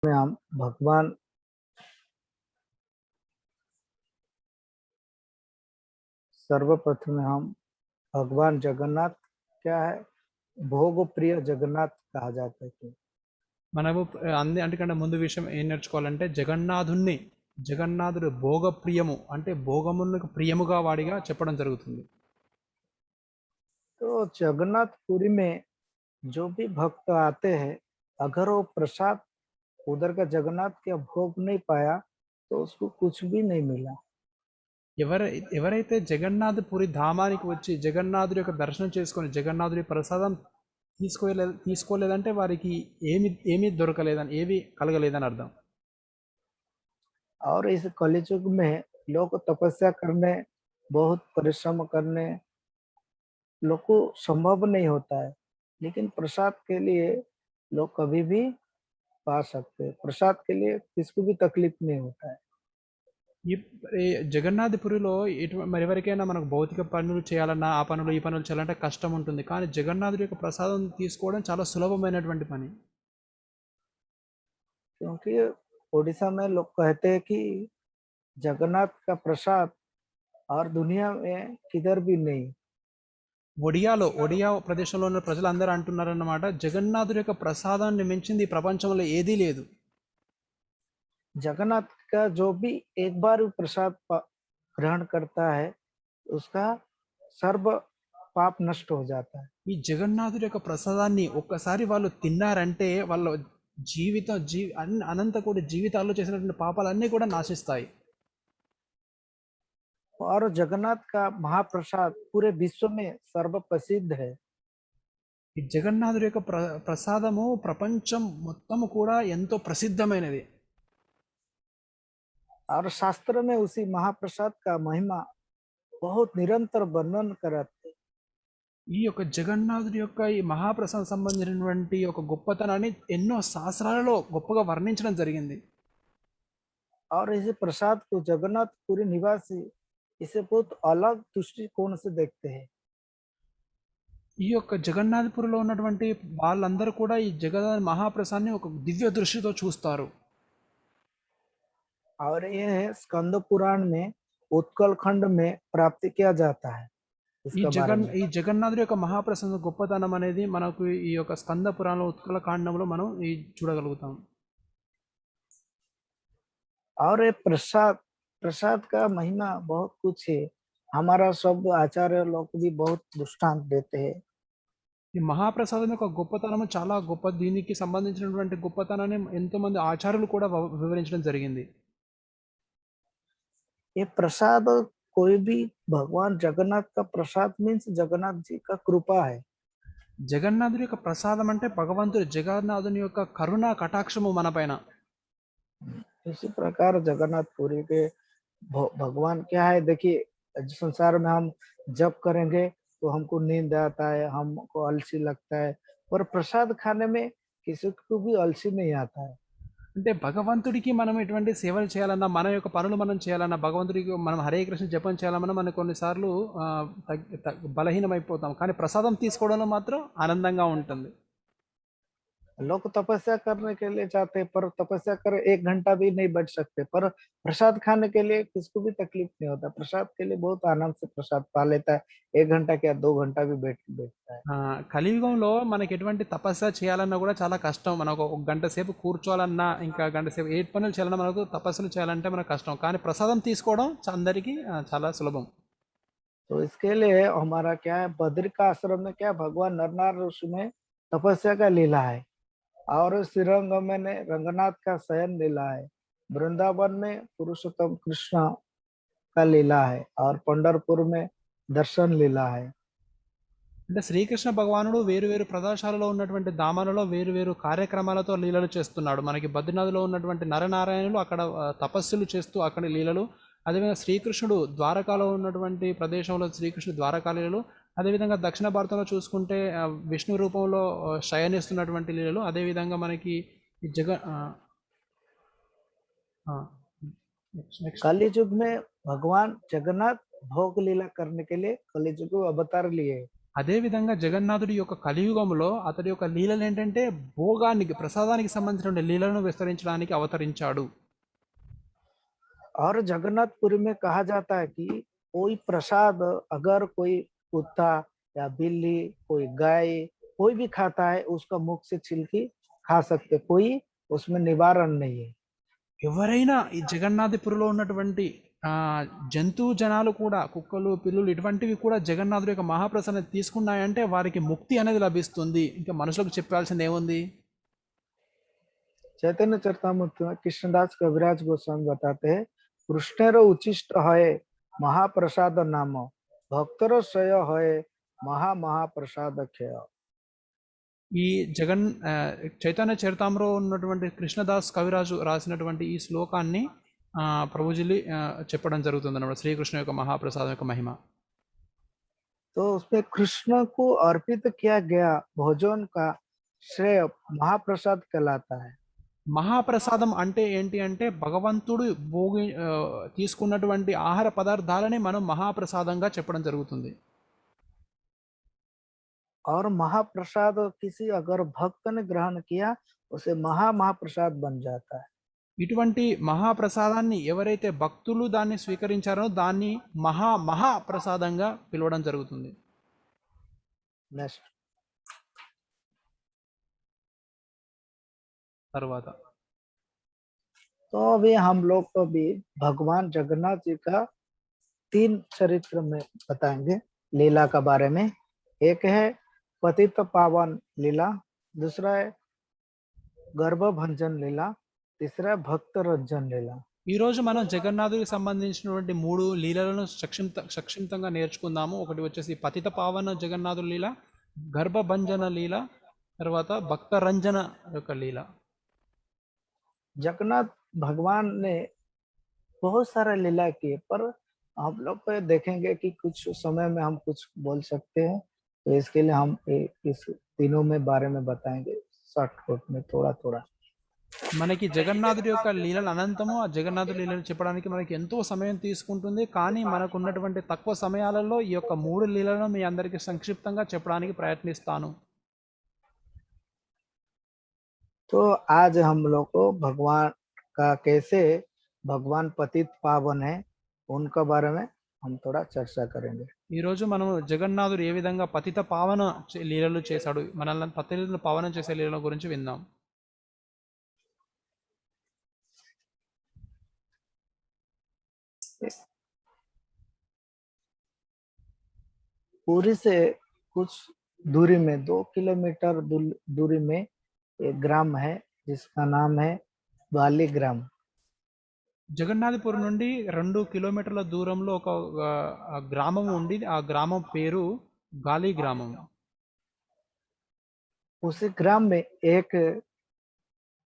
में हम भगवान सर्वप्रथम हम भगवान जगन्नाथ क्या है, भोग प्रिय जगन्नाथ कहा जाता है। మనము అన్నిటికంటే ముందు విషయం ఏం నేర్చుకోవాలంటే జగన్నాథుడు భోగ ప్రియము అంటే భోగములకు ప్రియముగా వాడిగా చెప్పడం జరుగుతుంది. तो जगन्नाथपुरी में जो भी भक्त आते हैं, अगर वो प्रसाद उधर का जगन्नाथ का भोग नहीं पाया तो उसको कुछ भी नहीं मिला। ఎవరైతే జగన్నాథపురి ధామానికి వచ్చి జగన్నాథుడి యొక్క దర్శనం చేసుకొని జగన్నాథుడి ప్రసాదం తీసుకోలేదంటే వారికి ఏమీ దొరకలేదని ఏవి కలగలేదని అర్థం. और इस कलियुग में लोग तपस्या करने, बहुत परिश्रम करने लोग को संभव नहीं होता है, लेकिन प्रसाद के लिए लोग कभी भी पा सकते हैं। प्रसाद के लिए किसको भी तकलीफ नहीं होता है। ఈ ఈ జగన్నాథపురిలో మరి ఎవరికైనా మనకు భౌతిక పనులు చేయాలన్నా ఆ పనులు ఈ పనులు చేయాలంటే కష్టం ఉంటుంది. కానీ జగన్నాథుడి యొక్క ప్రసాదం తీసుకోవడం చాలా సులభమైనటువంటి పని. क्योंकि ओडिशा में लोग कहते हैं कि जगन्नाथ का प्रसाद और दुनिया में किधर भी नहीं। ఒడియా ప్రదేశంలో ఉన్న ప్రజలందరూ అంటున్నారన్నమాట, జగన్నాథుడి యొక్క ప్రసాదాన్ని మించింది ఈ ప్రపంచంలో ఏదీ లేదు. जगन्नाथ का जो भी एक बार प्रसाद ग्रहण करता है, उसका सर्व पाप नष्ट हो जाता है। ఈ జగన్నాథుడి యొక్క ప్రసాదాన్ని ఒక్కసారి వాళ్ళు తిన్నారంటే వాళ్ళ జీవితం అనంత కోటి జీవితాల్లో చేసినటువంటి పాపాలన్నీ కూడా నాశిస్తాయి. और जगन्नाथ का महाप्रसाद पूरे विश्व में सर्व प्रसिद्ध है। ఈ జగన్నాథుడి యొక్క ప్రసాదము ప్రపంచం మొత్తము కూడా ఎంతో ప్రసిద్ధమైనది. और शास्त्र में उसी महाप्रसाद का महिमा बहुत निरंतर वर्णन कराते। ఈ యొక్క జగన్నాథుడి యొక్క ఈ మహాప్రసాదం సంబంధించినటువంటి ఒక గొప్పతనాన్ని ఎన్నో శాస్త్రాలలో గొప్పగా వర్ణించడం జరిగింది. और इस प्रसाद को जगन्नाथपुरी निवासी इसे बहुत अलग दृष्टिकोण से देखते हैं। ఈ యొక్క జగన్నాథపురిలో ఉన్నటువంటి వాళ్ళందరూ కూడా ఈ జగన్నాథ మహాప్రసాదాన్ని ఒక దివ్య దృష్టితో చూస్తారు. और ये स्कंद पुराण में उत्कल खंड में प्राप्त किया जाता है। ఈ జగన్నాథుడి యొక్క మహాప్రసాద గొప్పతనం అనేది మనకు ఈ యొక్క స్కంద పురాణంలో ఉత్కల కాండంలో మనం చూడగలుగుతాం. और ये प्रसाद का महिमा बहुत कुछ है। हमारा सब आचार्य लोग भी बहुत दृष्टांत देते हैं। ఈ మహాప్రసాదం యొక్క గొప్పతనం చాలా గొప్ప. దీనికి సంబంధించినటువంటి గొప్పతనాన్ని ఎంతో మంది ఆచార్యులు కూడా వివరించడం జరిగింది. ये प्रसाद कोई भी भगवान जगन्नाथ का प्रसाद मीन्स जगन्नाथ जी का कृपा है। జగన్నాథుడి యొక్క ప్రసాదం అంటే భగవంతుడు జగన్నాథుని యొక్క కరుణ కటాక్షము మన పైన. इसी प्रकार जगन्नाथपुरी के भगवान क्या है, देखिए संसार में हम जप करेंगे तो हमको नींद आता है, हमको आलसी लगता है, पर प्रसाद खाने में किसी को भी आलसी नहीं आता है। అంటే భగవంతుడికి మనం ఎటువంటి సేవలు చేయాలన్నా మన యొక్క పనులు మనం చేయాలన్నా భగవంతుడికి మనం హరే కృష్ణ జపం చేయాలన్నా మనకు కొన్నిసార్లు బలహీనమైపోతాం. కానీ ప్రసాదం తీసుకోవడంలో మాత్రం ఆనందంగా ఉంటుంది. लोग तपस्या करने के लिए जाते हैं, पर तपस्या कर 1 घंटा भी नहीं बैठ सकते, पर प्रसाद खाने के लिए किसको भी तकलीफ नहीं होता। प्रसाद के लिए बहुत आनंद से प्रसाद पा लेता है, 1 घंटा क्या 2 घंटा भी बैठता है। కలియుగంలో మనకి ఎటువంటి తపస్య చేయాలన్నా కూడా చాలా కష్టం. మనకు ఒక గంట సేపు కూర్చోవాలన్నా ఇంకా గంట సేపు ఏ పనులు చేయాలన్నా మనకు తపస్సులు చేయాలంటే మనకు కష్టం. కానీ ప్రసాదం తీసుకోవడం అందరికీ చాలా సులభం. तो इसके लिए हमारा क्या है, बद्रिका आश्रम में क्या भगवान नरनारायण ऋषि में तपस्या का लीला है, और श्रीरंगम में रंगनाथ का शयन लीला है, वृंदावन में पुरुषोत्तम कृष्ण का लीला है, और पंढरपुर में दर्शन लीला है। అంటే శ్రీకృష్ణ భగవానుడు వేరు వేరు ప్రదేశాలలో ఉన్నటువంటి ధామాలలో వేరు వేరు కార్యక్రమాలతో లీలలు చేస్తున్నాడు. మనకి బద్రీనాథ్లో ఉన్నటువంటి నరనారాయణులు అక్కడ తపస్సులు చేస్తూ అక్కడ లీలలు, అదేవిధంగా శ్రీకృష్ణుడు ద్వారకాలో ఉన్నటువంటి ప్రదేశంలో శ్రీకృష్ణుడు ద్వారకా లీలలు, అదేవిధంగా దక్షిణ భారతంలో చూసుకుంటే విష్ణు రూపంలో శయనిస్తున్నటువంటి లీలలు, అదేవిధంగా మనకి कलियुग में भगवान जगन्नाथ भोग लीला करने के लिए कलियुग अवतार लिए। అదే విధంగా జగన్నాథుడి యొక్క కలియుగంలో అతడి యొక్క లీలలు ఏంటంటే భోగానికి ప్రసాదానికి సంబంధించిన లీలను విస్తరించడానికి అవతరించాడు. और जगन्नाथपुरी में कहा जाता है कि कोई प्रसाद अगर कोई कुत्ता या बिल्ली, कोई गाय, कोई भी खाता है उसका मुख से छिलकी खा सकते, कोई उसमें निवारण नहीं है। ఎవరైనా ఈ జగన్నాథపురిలో ఉన్నటువంటి జంతువు జనాలు కూడా కుక్కలు పిల్లులు ఇటువంటివి కూడా జగన్నాథుడి యొక్క మహాప్రసాదం తీసుకున్నాయంటే వారికి ముక్తి అనేది లభిస్తుంది. ఇంకా మనుషులకు చెప్పాల్సింది ఏముంది? चैतन्य चरितामृत में कृष्णदास कविराज गोस्वामी बताते हैं, कृष्णेर उचिष्ट है महाप्रसाद नाम, भक्तर श्रेय है महा महाप्रसाद खेय। ఈ చైతన్య చరితామలో ఉన్నటువంటి కృష్ణదాస్ కవిరాజు రాసినటువంటి ఈ శ్లోకాన్ని ప్రభుజీ చెప్పడం జరుగుతుంది అన్నమాట, శ్రీకృష్ణ యొక్క మహాప్రసాదం యొక్క మహిమ. तो उसमें कृष्ण को अर्पित किया गया भोजन का श्रेय महाप्रसाद कहलाता है। మహాప్రసాదం అంటే ఏంటి అంటే భగవంతుడు తీసుకున్నటువంటి ఆహార పదార్థాలని మనం మహాప్రసాదంగా చెప్పడం జరుగుతుంది. और महाप्रसाद किसी अगर भक्त ने ग्रहण किया उसे महाप्रसाद बन जाता है। ఇటువంటి మహాప్రసాదాన్ని ఎవరైతే భక్తులు దాన్ని స్వీకరించారో దాన్ని మహాప్రసాదంగా పిలవడం జరుగుతుంది. नेक्स्ट తర్వాత तो अभी हम लोग को भी भगवान जगन्नाथ जी का 3 चरित्र में बताएंगे लीला का बारे में। एक है पतित पावन लीला, दूसरा है गर्भभंजन लीला, तीसरा है भक्त रंजन लीला। ఈరోజు మనం జగన్నాథుడికి సంబంధించినటువంటి 3 లీలలను సంక్షిప్తంగా నేర్చుకుందాము. ఒకటి వచ్చేసి పతిత పావన జగన్నాథుడి లీల, గర్భభంజన లీల, తర్వాత భక్త రంజన యొక్క లీల. जगन्नाथ भगवान ने बहुत सारा लीला किए, पर हम लोग को देखेंगे कि कुछ समय में हम कुछ बोल सकते हैं, तो इसके लिए हम इस तीनों में बारे में बताएंगे शॉर्टकट में थोड़ा थोड़ा। మనకి జగన్నాథుడి యొక్క లీలలు అనంతము. ఆ జగన్నాథుడి లీలలు చెప్పడానికి మనకి ఎంతో సమయం తీసుకుంటుంది. కానీ మనకు ఉన్నటువంటి తక్కువ సమయాలలో ఈ యొక్క 3 లీలలను మీ అందరికీ సంక్షిప్తంగా చెప్పడానికి ప్రయత్నిస్తాను. तो आज हम लोग को भगवान का कैसे भगवान पतित पावन है उनका बारे में हम थोड़ा चर्चा करेंगे। ఈ రోజు మనం జగన్నాథుడు ఏ విధంగా పతిత పావన లీలలు చేశాడు, మనల్ని పతితులను పావనం చేసే లీలల గురించి విందాం. पूरी से कुछ दूरी में 2 किलोमीटर दूरी में एक ग्राम है जिसका नाम है बाली ग्राम। జగన్నాథపురం నుండి 2 కిలోమీటర్ల దూరంలో ఒక గ్రామం ఉంది. ఆ గ్రామం పేరు గాలి గ్రామం. उसी ग्राम में एक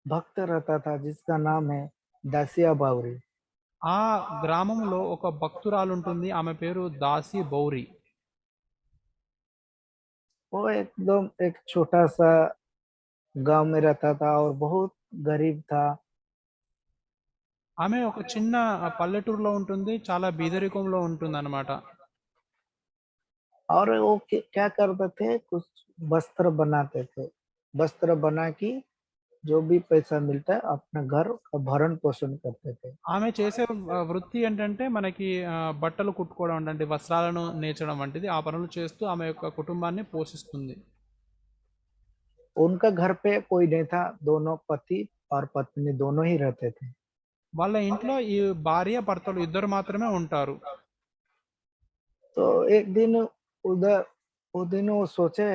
भक्त रहता था जिसका नाम है दासिया बावरी। ఆ గ్రామంలో ఒక భక్తురాలు ఉంటుంది, ఆమె పేరు దాసి బౌరి. वो एकदम एक छोटा सा गांव में रहता था और बहुत गरीब था। ఆమె ఒక చిన్న పల్లెటూరులో ఉంటుంది, చాలా బీదరికంలో ఉంటుంది అన్నమాట. और वो क्या करते थे, कुछ वस्त्र बनाते थे, वस्त्र बना के जो भी पैसा मिलता है अपना घर का भरण पोषण करते थे। ఆమె చేసే వృత్తి ఏంటంటే మనకి బట్టలు కుట్టుకోవడం అంటే వస్త్రాలను నేర్చడం వంటిది. ఆ పనులు చేస్తూ ఆమె యొక్క కుటుంబాన్ని పోషిస్తుంది. उनका घर पे कोई नहीं था, दोनों पति और पत्नी दोनों ही रहते थे। వాళ్ళ ఇంట్లో ఈ భార్య భర్తలు ఇద్దరు మాత్రమే ఉంటారు. तो एक दिन उधर वो दिन वो सोचे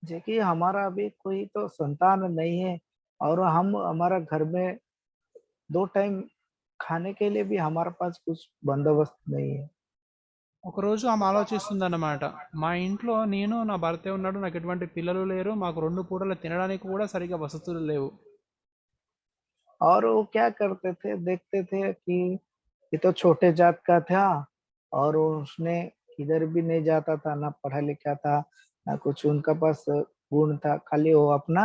जे कि हमारा अभी कोई तो संतान नहीं है और हम हमारा घर में 2 टाइम खाने के लिए भी हमारे पास कुछ बंदोबस्त नहीं है। ఒకరోజు ఆమె ఆలోచిస్తుందన్నమాట, మా ఇంట్లో నేను నా భర్తే ఉన్నాడు, నాకు ఎటువంటి పిల్లలు లేరు, మాకు 2 పూటలు తినడానికి కూడా సరిగా వసతులు లేవు. और वो क्या करते थे, देखते थे कि ये तो छोटे जात का था और उसने किधर भी नहीं जाता था, ना पढ़ा लिखा था, ना कुछ उनका पास गुण था, खाली वो अपना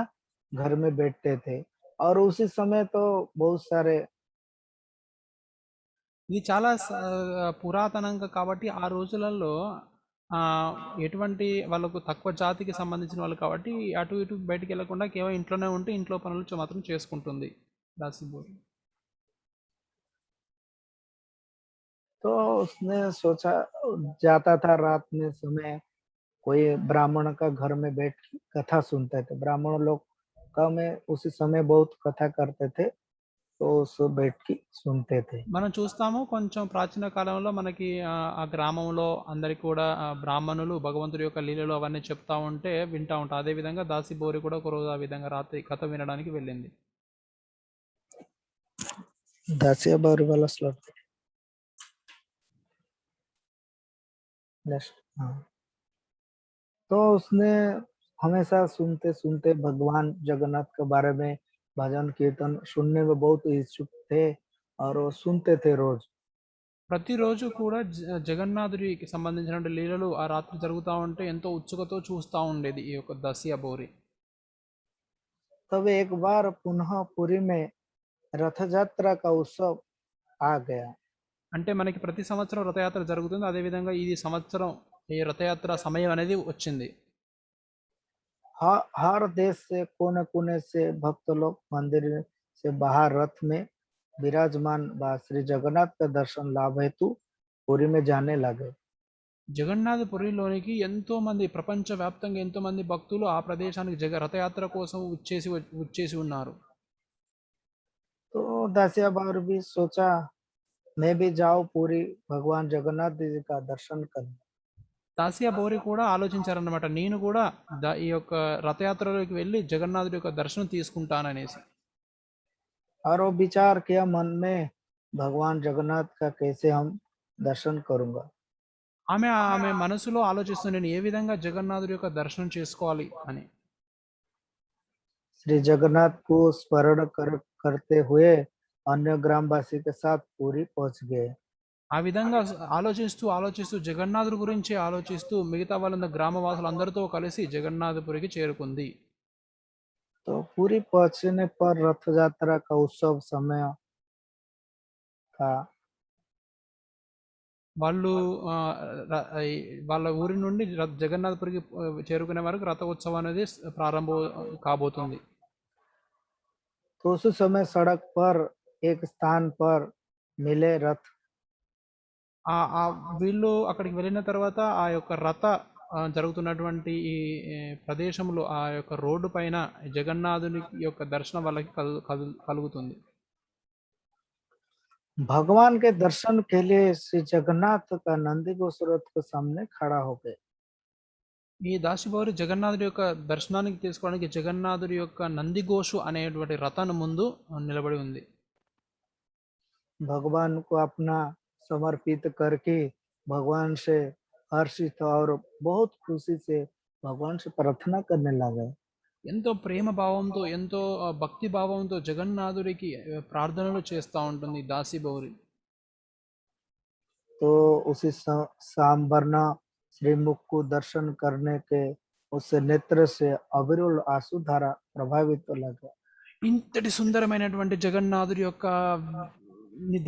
घर में बैठते थे। और उसी समय तो बहुत सारे ఇది చాలా పురాతనంగా కాబట్టి ఆ రోజులలో ఎటువంటి వాళ్ళకు తక్కువ జాతికి సంబంధించిన వాళ్ళు కాబట్టి అటు ఇటు బయటికి వెళ్ళకుండా కేవలం ఇంట్లోనే ఉంటే ఇంట్లో పనులు మాత్రం చేసుకుంటుంది దాసిబోరి. तो उसने सोचा, जाता था रात में समय, कोई ब्राह्मण का घर में बैठ के कथा सुनते थे। ब्राह्मण लोग का में उसी समय बहुत कथा करते थे, तो उस बैठ के सुनते थे। మనం చూస్తాము కొంచెం ప్రాచీన కాలంలో మనకి ఆ గ్రామంలో అందరికి కూడా బ్రాహ్మణులు భగవంతుడి యొక్క లీలలు అవన్నీ చెప్తా ఉంటే వింటా ఉంటాం. అదేవిధంగా దాసిబోరి కూడా ఒకరోజు ఆ విధంగా రాత్రి కథ వినడానికి వెళ్ళింది. दासिया बावरी वाला स्लॉट नेक्स्ट। हाँ, तो उसने हमेशा सुनते-सुनते भगवान जगन्नाथ के बारे में भजन कीर्तन सुनने में बहुत इच्छुक थे और वो सुनते थे रोज। ప్రతిరోజు కూడా జగన్నాథుడికి సంబంధించినటువంటి లీలలు ఆ రాత్రి జరుగుతూ ఉంటే ఎంతో ఉత్సుకతో చూస్తూ ఉండేది ఈ యొక్క దాసియా బోరి. तब एक बार पुनः पुरी में रथ यात्रा का उत्सव आ गया। అంటే మనకి ప్రతి సంవత్సరం రథయాత్ర జరుగుతుంది. అదేవిధంగా ఈ సంవత్సరం ఈ రథయాత్ర సమయం అనేది వచ్చింది. हर देश से कोने-कोने से भक्त लोग मंदिर से बाहर रथ में विराजमान बा श्री जगन्नाथ का दर्शन लाभ हेतु पुरी में जाने लगे। జగన్నాథపురిలోనికి ఎంతో మంది ప్రపంచవ్యాప్తంగా ఎంతో మంది భక్తులు ఆ ప్రదేశానికి రథయాత్ర కోసం వచ్చేసి ఉన్నారు. तो दासिया बावर भी सोचा, मैं भी जाऊं पूरी भगवान जगन्नाथ जी का दर्शन करने। దాసియా బోరి కూడా ఆలోచించారన్నమాట. నేను కూడా ఈ యొక్క రథయాత్రలోకి వెళ్ళి జగన్నాథుడి యొక్క దర్శనం తీసుకుంటాననేసి. और वो विचार किया मन में, भगवान जगन्नाथ का कैसे हम दर्शन करूंगा। ఆమె మనసులో ఆలోచిస్తుంది నేను ఏ విధంగా జగన్నాథుడి యొక్క దర్శనం చేసుకోవాలి అని. श्री जगन्नाथ को स्मरण करते हुए अन्य ग्रामवासी के साथ पूरी पहुंच गए। ఆ విధంగా ఆలోచిస్తూ జగన్నాథుడి గురించి ఆలోచిస్తూ మిగతా వాళ్ళందరూ గ్రామవాసులందరితో కలిసి జగన్నాథపురికి చేరుకుంది. तो पूरी पहुंचने पर रथ यात्रा का उत्सव समय था। వాళ్ళు వాళ్ళ ఊరి నుండి జగన్నాథపురికి చేరుకునే వరకు రథోత్సవం అనేది ప్రారంభం కాబోతుంది. तो उस समय सड़क पर एक स्थान पर मिले रथ। వీళ్ళు అక్కడికి వెళ్ళిన తర్వాత ఆ యొక్క రథ జరుగుతున్నటువంటి ఈ ప్రదేశంలో ఆ యొక్క రోడ్డు పైన జగన్నాథుని యొక్క దర్శనం వాళ్ళకి కలుగుతుంది. भगवान के दर्शन के लिए श्री जगन्नाथ का नंदी घोष रथ के सामने खड़ा हो गए। ఈ దాసిబౌరి జగన్నాథుడి యొక్క దర్శనానికి తీసుకోవడానికి జగన్నాథుడి యొక్క నందిఘోషు అనేటువంటి రథాన్ని ముందు నిలబడి ఉంది. भगवान को अपना समर्पित करके भगवान से हर्षित और बहुत खुशी से भगवान से प्रार्थना करने लगे। ఎంతో ప్రేమ భావంతో ఎంతో భక్తి భావంతో జగన్నాథుడికి ప్రార్థనలు చేస్తూ ఉంటుంది దాసిబౌరి. तो उसी सांबरना श्रीमुख को दर्शन करने के उससे नेत्र से अविरल आंसू धारा प्रभावित लगा। ఇంతటి సుందరమైనటువంటి జగన్నాథుడి యొక్క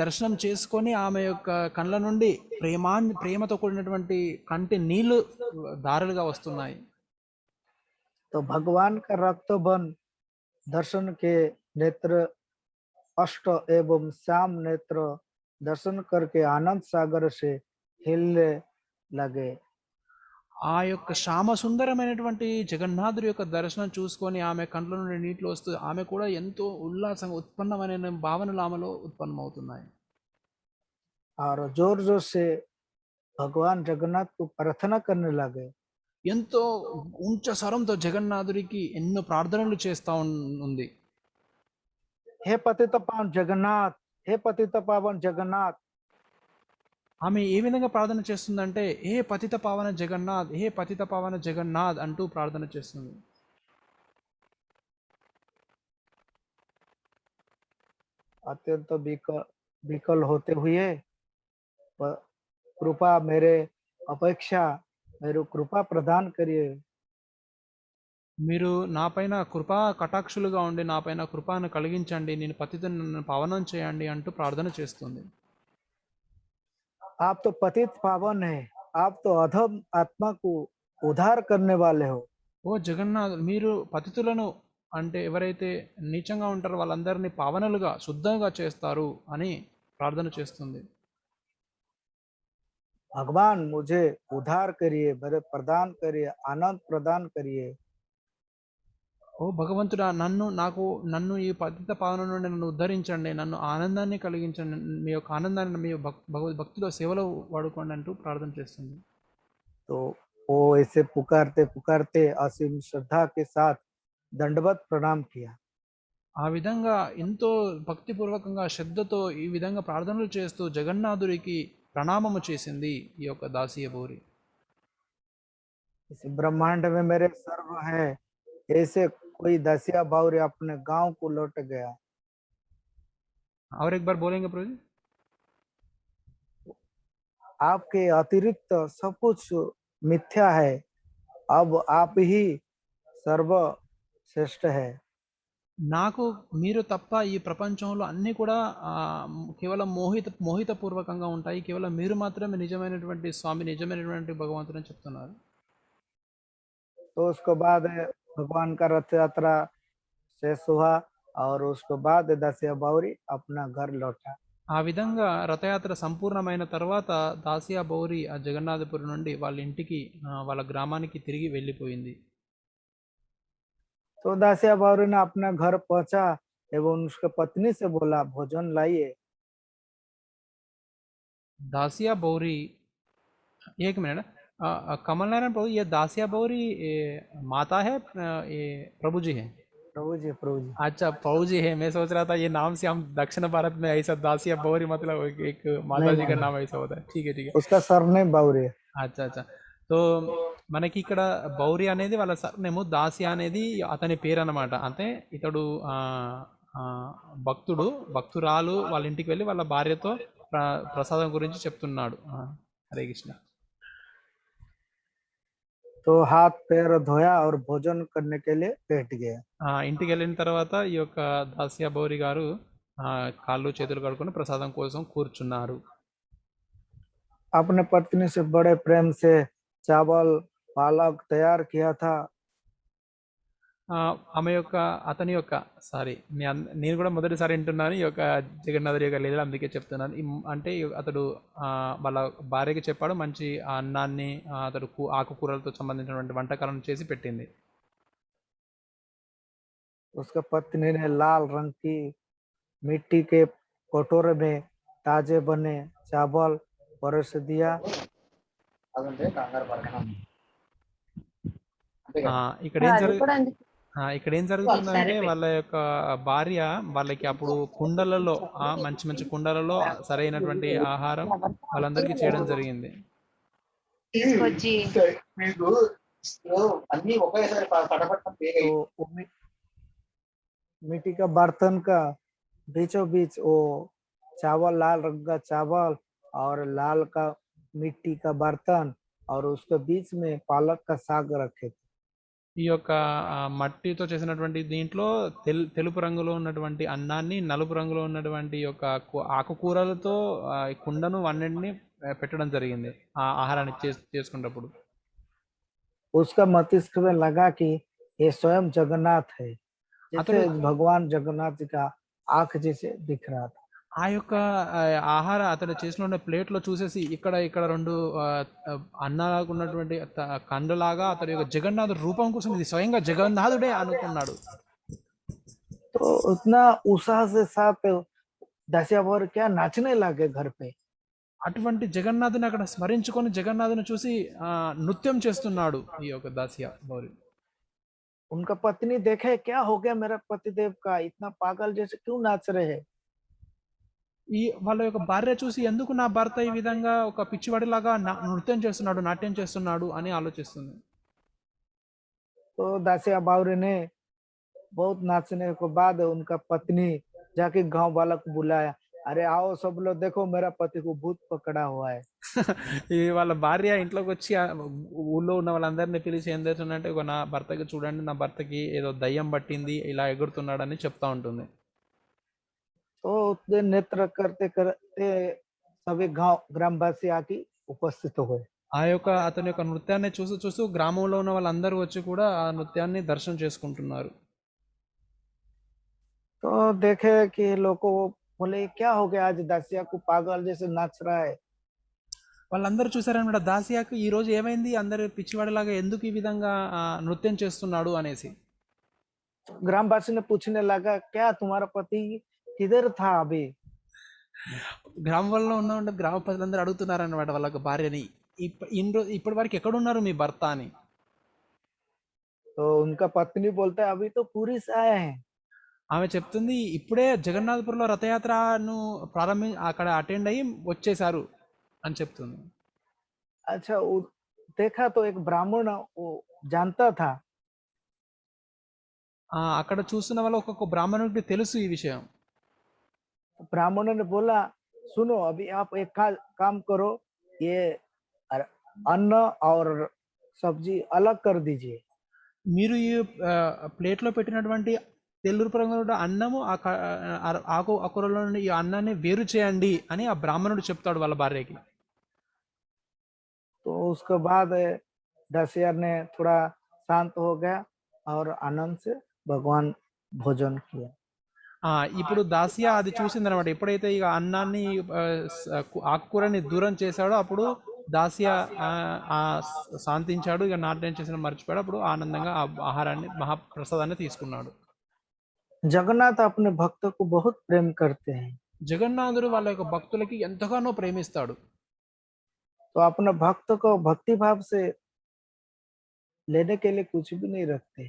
దర్శనం చేసుకొని ఆమె యొక్క కళ్ళ నుండి ప్రేమతో కూడినటువంటి కంటి నీళ్లు దారులుగా వస్తున్నాయి. तो भगवान का रक्तबन दर्शन के नेत्र अष्ट एवं श्याम नेत्र दर्शन करके आनंद सागर से हिलने लगे। ఆ యొక్క శ్యామ సుందరమైనటువంటి జగన్నాథుడి యొక్క దర్శనం చూసుకొని ఆమె కండ్ల నుండి నీటిలో వస్తూ ఆమె కూడా ఎంతో ఉల్లాసంగా ఉత్పన్నమైన భావనలు ఆమెలో ఉత్పన్నమవుతున్నాయి. और जोर जोर से भगवान जगन्नाथ को प्रार्थना करने लगे। ఎంతో ఉంచ స్వరంతో జగన్నాథుడికి ఎన్నో ప్రార్థనలు చేస్తూ ఉంది. हे पतित पावन जगन्नाथ, हे पतित पावन जगन्नाथ। ఆమె ఏ విధంగా ప్రార్థన చేస్తుందంటే హే పతిత పావన జగన్నాథ్, హే పతిత పావన జగన్నాథ్ అంటూ ప్రార్థన చేస్తుంది. अत्यंत विकल होते हुए कृपा मेरे अपेक्षा मेरे कृपा प्रदान करिए। మీరు నాపైన కృపా కటాక్షులుగా ఉండి నాపైన కృపను కలిగించండి, నేను పతితుని నన్ను పావనం చేయండి అంటూ ప్రార్థన చేస్తుంది. आप तो पतित पावन है, आप तो अधम आत्मा को उद्धार करने वाले हो। ఓ జగన్నాథుడు మీరు పతితులను అంటే ఎవరైతే నీచంగా ఉంటారో వాళ్ళందరినీ పావనులుగా శుద్ధంగా చేస్తారు అని ప్రార్థన చేస్తుంది. भगवान मुझे उद्धार करिए, मेरे प्रदान करिए, आनंद प्रदान करिए। ఓ భగవంతుడా నన్ను ఈ పతిత పావన నుండి నన్ను ఉద్ధరించండి, నన్ను ఆనందాన్ని కలిగించండి, మీ యొక్క ఆనందాన్ని మీ భక్తిలో సేవలో వాడుకోండి అంటూ ప్రార్థన చేస్తుంది. तो वो ऐसे पुकारते पुकारते असीम श्रद्धा के साथ दंडवत प्रणाम किया। ఆ విధంగా ఎంతో భక్తిపూర్వకంగా శ్రద్ధతో ఈ విధంగా ప్రార్థనలు చేస్తూ జగన్నాథుడికి ప్రణామము చేసింది ఈ యొక్క దాసియ బౌరి. इस ब्रह्मांड में मेरे सर्व है, ऐसे कोई दसिया बावरी अपने गांव को लौट गया। और एक बार बोलेंगे प्रभु जी? आपके अतिरिक्त सब कुछ मिथ्या है, अब आप ही सर्वश्रेष्ठ है। నాకు మీరు తప్ప ఈ ప్రపంచంలో అన్నీ కూడా కేవలం మోహితపూర్వకంగా ఉంటాయి, కేవలం మీరు మాత్రమే నిజమైనటువంటి స్వామి, నిజమైనటువంటి భగవంతుడు అని చెప్తున్నారు. तो उसके बाद भगवान का रथ यात्रा शेष हुआ और उसके बाद दसिया बावरी अपना घर लौटा। ఆ విధంగా రథయాత్ర సంపూర్ణమైన తర్వాత దాసియా బౌరి ఆ జగన్నాథపురి నుండి వాళ్ళ ఇంటికి వాళ్ళ గ్రామానికి తిరిగి వెళ్ళిపోయింది. तो दासिया बावरी ने अपना घर पहुंचा एवं उसके पत्नी से बोला, भोजन लाइए। दासिया बौरी, एक मिनट, कमल नारायण प्रभु, ये दासिया बौरी माता है, ये प्रभु जी है? प्रभु जी, प्रभु जी। अच्छा, प्रभु जी है। मैं सोच रहा था ये नाम से हम दक्षिण भारत में ऐसा दासिया बौरी मतलब एक माता जी का नाम ऐसा होता है. ठीक है, ठीक है. उसका सरनेम बावरी है. అచ్చా అచ్చా. సో మనకి ఇక్కడ బౌరి అనేది వాళ్ళ సర్నేము, దాసి అనేది అతని పేరు అనమాట. అంటే ఇతడు భక్తురాలు వాళ్ళ ఇంటికి వెళ్ళి వాళ్ళ భార్యతో ప్రసాదం గురించి చెప్తున్నాడు. హరే కృష్ణ. तो हाथ पैर धोया और भोजन करने के लिए बैठ गया. ఇంటికి వెళ్ళిన తర్వాత ఈ యొక్క దాసియా బౌరి గారు కాళ్ళు చేతులు కడుక్కొని ప్రసాదం కోసం కూర్చున్నారు. अपने पत्नी से बड़े प्रेम से चावल पालक तैयार किया था. ఆమె యొక్క అతని యొక్క నేను కూడా మొదటిసారి వింటున్నాను ఈ యొక్క జగన్నాథుడి యొక్క లీల, అందుకే చెప్తున్నాను. అంటే అతడు వాళ్ళ భార్యకి చెప్పాడు, మంచి అన్నాన్ని అతడు ఆకుకూరలతో సంబంధించినటువంటి వంటకాలను చేసి పెట్టింది. उसका पत्नी ने लाल रंग की मिट्टी के कटोरे में ताजे बने चावल परोस दिया. ఇక్కడ ఏం జరుగుతుందంటే వాళ్ళ యొక్క భార్య వాళ్ళకి అప్పుడు కుండలలో మంచి మంచి కుండలలో సరైనటువంటి ఆహారం వాళ్ళందరికీ చేయడం జరిగింది. मिट्टी का बर्तन का बीचों बीच वो चावल, लाल रंग का चावल और लाल का मिट्टी का बर्तन और उसके बीच में पालक का साग रखे थे. ఈ యొక్క మట్టితో చేసినటువంటి దీంట్లో తెలుపు రంగులో ఉన్నటువంటి అన్నాన్ని, నలుపు రంగులో ఉన్నటువంటి యొక్క ఆకుకూరలతో కుండను అన్నింటిని పెట్టడం జరిగింది ఆ ఆహారాన్ని చేసుకున్నప్పుడు. उसका मस्तिष्क में लगा कि ये स्वयं जगन्नाथ है, जैसे भगवान जगन्नाथ जी का आंख जैसे दिख रहा था. ఆ యొక్క ఆహారం అతను చేసిన ప్లేట్లో చూసేసి ఇక్కడ రెండు అన్నలాగా ఉన్నటువంటి కండలాగా అతని యొక్క జగన్నాథుడు రూపం కోసం ఇది స్వయంగా జగన్నాథుడే అనుకున్నాడు. तो उतना उत्साह से साथ दासिया बौरी क्या नाचने लगे घर पे. అటువంటి జగన్నాథుని అక్కడ స్మరించుకొని జగన్నాథుని చూసి నృత్యం చేస్తున్నాడు ఈ యొక్క దాసియా బౌరి. उनका पत्नी देखे, क्या हो गया मेरा पतिदेव का, इतना पागल जैसे क्यों नाच रहे हैं. ఈ వాళ్ళ యొక్క భార్య చూసి ఎందుకు నా భర్త ఈ విధంగా ఒక పిచ్చివాడిలాగా నృత్యం చేస్తున్నాడు, నాట్యం చేస్తున్నాడు అని ఆలోచిస్తుంది. तो दासिया बावरी ने बहुत नाचने के बाद उनका पत्नी जाके गांव वाला को बुलाया, अरे आओ सब लोग देखो मेरा पति को भूत पकड़ा हुआ है. ఈ వాళ్ళ భార్య ఇంట్లోకి వచ్చి ఊళ్ళో ఉన్న వాళ్ళందరినీ పిలిచి ఏం చేస్తున్నట్టే, నా భర్తకి చూడండి, నా భర్తకి ఏదో దయ్యం పట్టింది, ఇలా ఎగురుతున్నాడని చెప్తా ఉంటుంది. तो उसने नेत्र करते करते सभी गांव ग्रामवासी आके उपस्थित हुए. ఆ యొక్క అతని యొక్క నృత్యాన్ని చూస్తూ చూస్తూ గ్రామంలో ఉన్న వాళ్ళందరూ వచ్చి కూడా ఆ నృత్యాన్ని దర్శనం చేసుకుంటున్నారు. तो देखे कि लोग को बोले क्या हो गया आज दासिया को पागल जैसे नाच रहा है। వాళ్ళందరూ చూసారనమాట దాసియాకు ఈ రోజు ఏమైంది అందరూ పిచ్చివాడిలాగా ఎందుకు ఈ విధంగా నృత్యం చేస్తున్నాడు అనేసి. ग्रामवासी ने पूछने लगा क्या तुम्हारा पति किधर था अभी। గ్రామంలో ఉన్న గ్రామ ప్రజలందరూ అడుగుతున్నారనమాట వాళ్ళ భార్యని, ఇప్పటి వరకు ఎక్కడున్నారు మీ భర్త అని. तो उनका पत्नी बोलता है अभी तो पुरी से आए हैं। ఆమె చెప్తుంది ఇప్పుడే జగన్నాథపురంలో రథయాత్రను అక్కడ అటెండ్ అయ్యి వచ్చేసారు అని చెప్తుంది. अच्छा देखा तो एक ब्राह्मण वो जानता था। అక్కడ చూస్తున్న వాళ్ళు ఒక్కొక్క బ్రాహ్మణుడికి తెలుసు ఈ విషయం. ब्राह्मण ने बोला सुनो अभी आप एक काम करो ये अन्न और सब्जी अलग कर दीजिए। మీరు ఈ ప్లేట్లో పెట్టినటువంటి తెలుపు రంగులో అన్నము ఆకు ఆకురలో నుండి ఈ అన్నాన్ని వేరు చేయండి అని ఆ బ్రాహ్మణుడు చెప్తాడు వాళ్ళ భార్యకి. तो उसके बाद दशहरा ने थोड़ा शांत हो गया और आनंद से भगवान भोजन किया। ఇప్పుడు దాసియా అది చూసిందనమాట. ఎప్పుడైతే ఇక అన్నాన్ని ఆకుకూరని దూరం చేశాడో అప్పుడు దాసియా శాంతించాడు. ఇక నాట్యం చేసిన మర్చిపోయాడు. అప్పుడు ఆనందంగా ఆ ఆహారాన్ని మహాప్రసాదాన్ని తీసుకున్నాడు. जगन्नाथ अपने भक्तों को बहुत प्रेम करते हैं। జగన్నాథుడు వాళ్ళ యొక్క భక్తులకి ఎంతగానో ప్రేమిస్తాడు. तो अपने भक्त को भक्ति भाव से लेने के लिए कुछ भी नहीं रखते।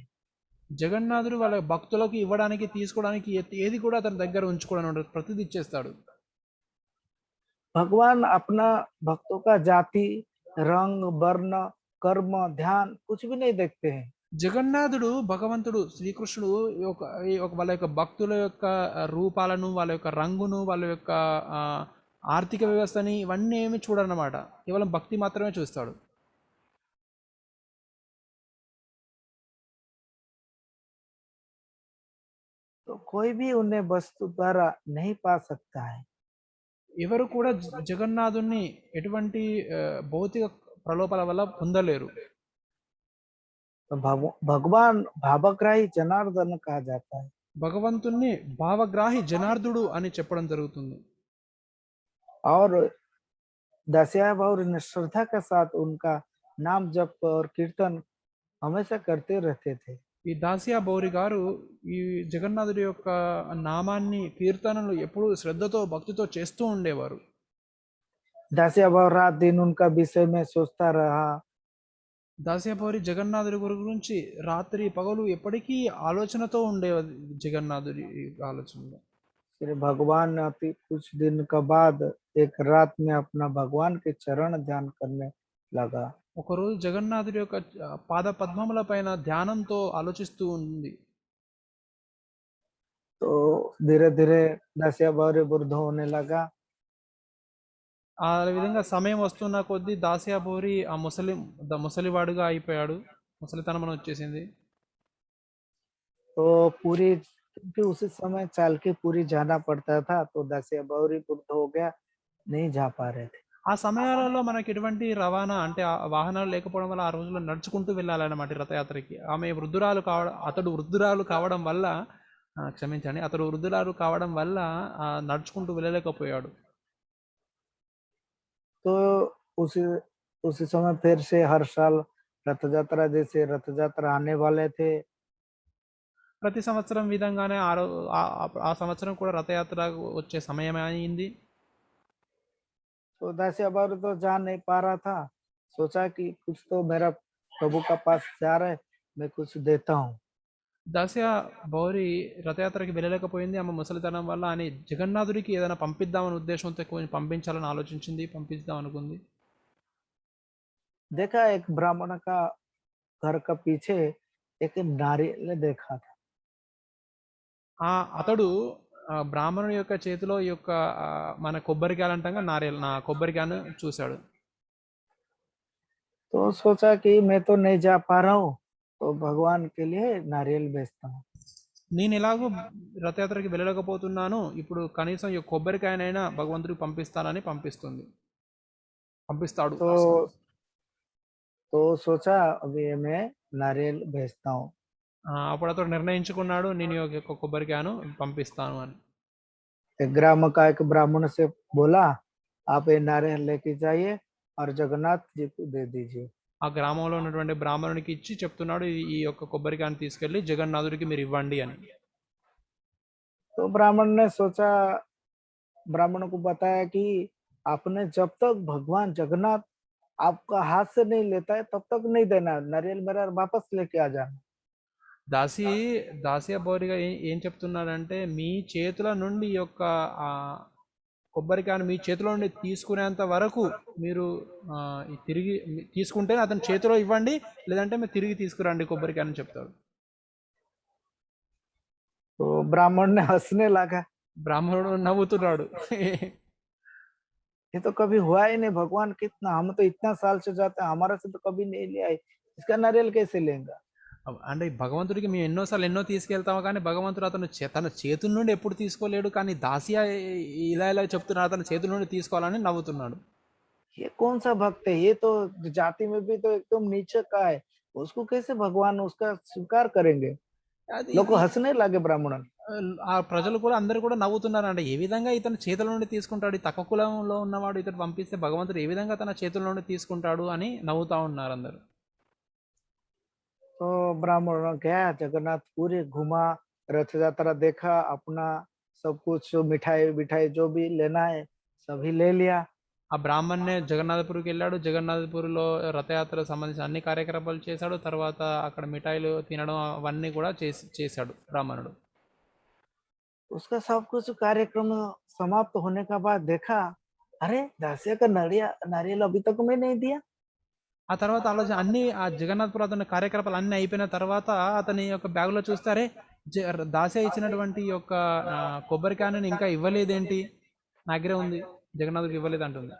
జగన్నాథుడు వాళ్ళ భక్తులకు ఇవ్వడానికి తీసుకోవడానికి ఏది కూడా అతని దగ్గర ఉంచుకోవడం ప్రతిదీ ఇచ్చేస్తాడు. भगवान अपना भक्तों का जाति रंग वर्ण कर्म ध्यान कुछ भी नहीं देखते हैं। జగన్నాథుడు భగవంతుడు శ్రీకృష్ణుడు వాళ్ళ యొక్క భక్తుల యొక్క రూపాలను, వాళ్ళ యొక్క రంగును, వాళ్ళ యొక్క ఆర్థిక వ్యవస్థని ఇవన్నీ ఏమి చూడనమాట. కేవలం భక్తి మాత్రమే చూస్తాడు. तो कोई भी उन्हें वस्तु द्वारा नहीं पा सकता है। ఎవరు కూడా జగన్నాథుణ్ణి ఎటువంటి భౌతిక ప్రలోభాల వల్ల పొందలేరు. तो भगवान भावग्राही जनार्दन कहा जाता है। భగవంతుణ్ణి భావగ్రాహి జనార్దుడు అని చెప్పడం జరుగుతుంది. और दशया और श्रद्धा के साथ उनका नाम जप और कीर्तन हमेशा करते रहते थे। ఈ దాసియా బౌరి గారు ఈ జగన్నాథుడి యొక్క నామాన్ని కీర్తనలు ఎప్పుడు శ్రద్ధతో భక్తితో చేస్తూ ఉండేవారు. दासिया भाव रात दिन उनका विषय में सोचता रहा। దాసియా బౌరి జగన్నాథుడి గురించి రాత్రి పగలు ఎప్పటికీ ఆలోచనతో ఉండేది. జగన్నాథుడి ఆలోచనలో फिर भगवान अति कुछ दिन के बाद एक रात में अपना भगवान के चरण ध्यान करने लगा। ఒకరోజు జగన్నాథుడి యొక్క పాద పద్మముల పైన ధ్యానంతో ఆలోచిస్తూ ఉంది. तो धीरे धीरे दासिया भाव वृद्ध होने लगा। ఆ విధంగా సమయం వస్తున్న కొద్దీ దాసియా బౌరి ఆ ముసలివాడుగా అయిపోయాడు. ముసలితనం వచ్చేసింది. तो पूरी क्योंकि उसी समय चाल के पूरी जाना पड़ता था तो दासिया बौरी वृद्ध हो गया, नहीं जा पा रहे थे। ఆ సమయాలలో మనకి ఎటువంటి రవాణా అంటే ఆ వాహనాలు లేకపోవడం వల్ల ఆ రోజుల్లో నడుచుకుంటూ వెళ్ళాలన్నమాట రథయాత్రకి. అతడు వృద్ధురాలు కావడం వల్ల క్షమించండి, అతడు వృద్ధురాలు కావడం వల్ల నడుచుకుంటూ వెళ్ళలేకపోయాడు. तो उसी उसी समय फिर से हर साल रथ यात्रा जैसे रथ यात्रा आने वाले थे। ప్రతి సంవత్సరం విధంగానే ఆ సంవత్సరం కూడా రథయాత్ర వచ్చే సమయం అయింది. तो दासिया बौरी तो जा नहीं पा रहा था। सोचा कि कुछ तो मेरा प्रभु का पास जा रहा है, मैं कुछ देता हूँ। దాసియా బౌరి రథయాత్రకి వెళ్ళలేకపోయింది. ఆమె ముసలితనం వల్ల అని జగన్నాథుడికి ఏదైనా పంపిద్దామనే ఉద్దేశంతో కొంచెం పంపించాలని ఆలోచించింది, పంపిద్దాం అనుకుంది. देखा एक ब्राह्मण का घर का पीछे एक नारियल देखा था। అతడు బ్రాహ్మణుడి యొక్క చేతిలో ఈ యొక్క మన కొబ్బరికాయలు అంటాం నా కొబ్బరికాయను చూశాడు. तो सोचा कि मैं तो नहीं जा पा रहा हूँ तो भगवान के लिए नारियल बेचता हूँ। నేను ఎలాగో రథయాత్రకి వెళ్ళలేకపోతున్నాను, ఇప్పుడు కనీసం ఈ కొబ్బరికాయనైనా భగవంతుడికి పంపిస్తానని పంపిస్తాడు. तो तो सोचा अभी मैं नारियल भेजता हूँ। అప్పుడు అతడు నిర్ణయించుకున్నాడు, నేను ఈ యొక్క కొబ్బరికాయను పంపిస్తాను అని. एक ग्राम का एक ब्राह्मण से बोला, आप ये नारियल लेके जाइए और जगन्नाथ जी को दे दीजिए। ఆ గ్రామంలో ఉన్నటువంటి బ్రాహ్మణునికి ఇచ్చి చెప్తున్నాడు, ఈ యొక్క కొబ్బరికాయను తీసుకెళ్ళి జగన్నాథుడికి మీరు ఇవ్వండి అని. तो ब्राह्मण ने सोचा, ब्राह्मण को बताया कि आपने जब तक भगवान जगन्नाथ आपका हाथ से नहीं लेता है तब तक नहीं देना, नारियल मेरा वापस लेके आ जाना। దాసి దాసియా బోరిగా ఏం చెప్తున్నాడంటే, మీ చేతుల నుండి ఈ యొక్క ఆ కొబ్బరికాయను మీ చేతిలో నుండి తీసుకునేంత వరకు మీరు తిరిగి తీసుకుంటే అతని చేతిలో ఇవ్వండి, లేదంటే మీరు తిరిగి తీసుకురండి కొబ్బరికాయని చెప్తాడు. तो ब्राह्मण ने हंसने लगा, బ్రాహ్మణుడు నవ్వుతున్నాడు. ये तो कभी हुआ ही नहीं, भगवान कितना, हम तो इतना साल से जाते हैं, हमारा से तो कभी नहीं लिया है, इसका नारियल कैसे लेगा। అంటే భగవంతుడికి మేము ఎన్నోసార్లు ఎన్నో తీసుకెళ్తాము, కానీ భగవంతుడు అతను తన చేతుల నుండి ఎప్పుడు తీసుకోలేడు, కానీ దాసియా ఇలా ఇలా చెప్తున్నాడు అతని చేతుల నుండి తీసుకోవాలని నవ్వుతున్నాడు. ये कौन सा भक्त है, ये तो जाति में भी तो एकदम नीचे का है, उसको कैसे भगवान उसका स्वीकार करेंगे। అది लोग ఇది हंसने लगे ब्राह्मण। ఆ ప్రజలు కూడా అందరూ కూడా నవ్వుతున్నారంట. ఏ విధంగా ఇతని చేతుల నుండి తీసుకుంటాడు, ఈ తక్కువ కులంలో ఉన్నవాడు ఇతను పంపిస్తే భగవంతుడు ఏ విధంగా తన చేతుల నుండి తీసుకుంటాడు అని నవ్వుతా ఉన్నారు అందరు. तो ब्राह्मण गया जगन्नाथपुरी, घूमा, रथ यात्रा देखा, अपना सब कुछ मिठाई मिठाई जो भी लेना है सभी ले लिया। ఆ బ్రాహ్మణ్ణే జగన్నాథపురికి వెళ్ళాడు. జగన్నాథపురిలో రథయాత్ర సంబంధించిన అన్ని కార్యక్రమాలు చేశాడు. తర్వాత అక్కడ మిఠాయిలు తినడం అవన్నీ కూడా చేశాడు బ్రాహ్మణుడు. उसका सब कुछ कार्यक्रम समाप्त होने का बाद देखा, अरे दासिया का नारियल अभी तक मैं नहीं दिया। ఆ తర్వాత ఆలోచన అన్ని ఆ జగన్నాథపురం అతని కార్యకలాపాలు అన్నీ అయిపోయిన తర్వాత అతని యొక్క బ్యాగులో చూస్తే, అరే దాసే ఇచ్చినటువంటి ఈ యొక్క కొబ్బరికాయని ఇంకా ఇవ్వలేదేంటి, నా దగ్గరే ఉంది, జగన్నాథుడికి ఇవ్వలేదు అంటుంది.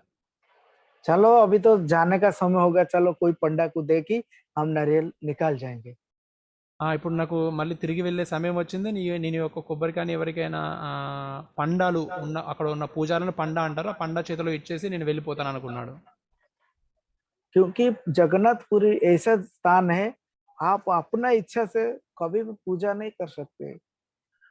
चलो अभी तो जाने का समय हो गया, चलो कोई पंडा को दे कि हम नारियल निकाल जाएंगे। ఇప్పుడు నాకు మళ్ళీ తిరిగి వెళ్ళే సమయం వచ్చింది, నేను యొక్క కొబ్బరికాయని ఎవరికైనా పండాలు ఉన్న అక్కడ ఉన్న పూజారులను పండా అంటారు, ఆ పండా చేతిలో ఇచ్చేసి నేను వెళ్ళిపోతాను అనుకున్నాడు. क्योंकि जगन्नाथपुरी ऐसा स्थान है, आप अपना इच्छा से कभी भी पूजा नहीं कर सकते,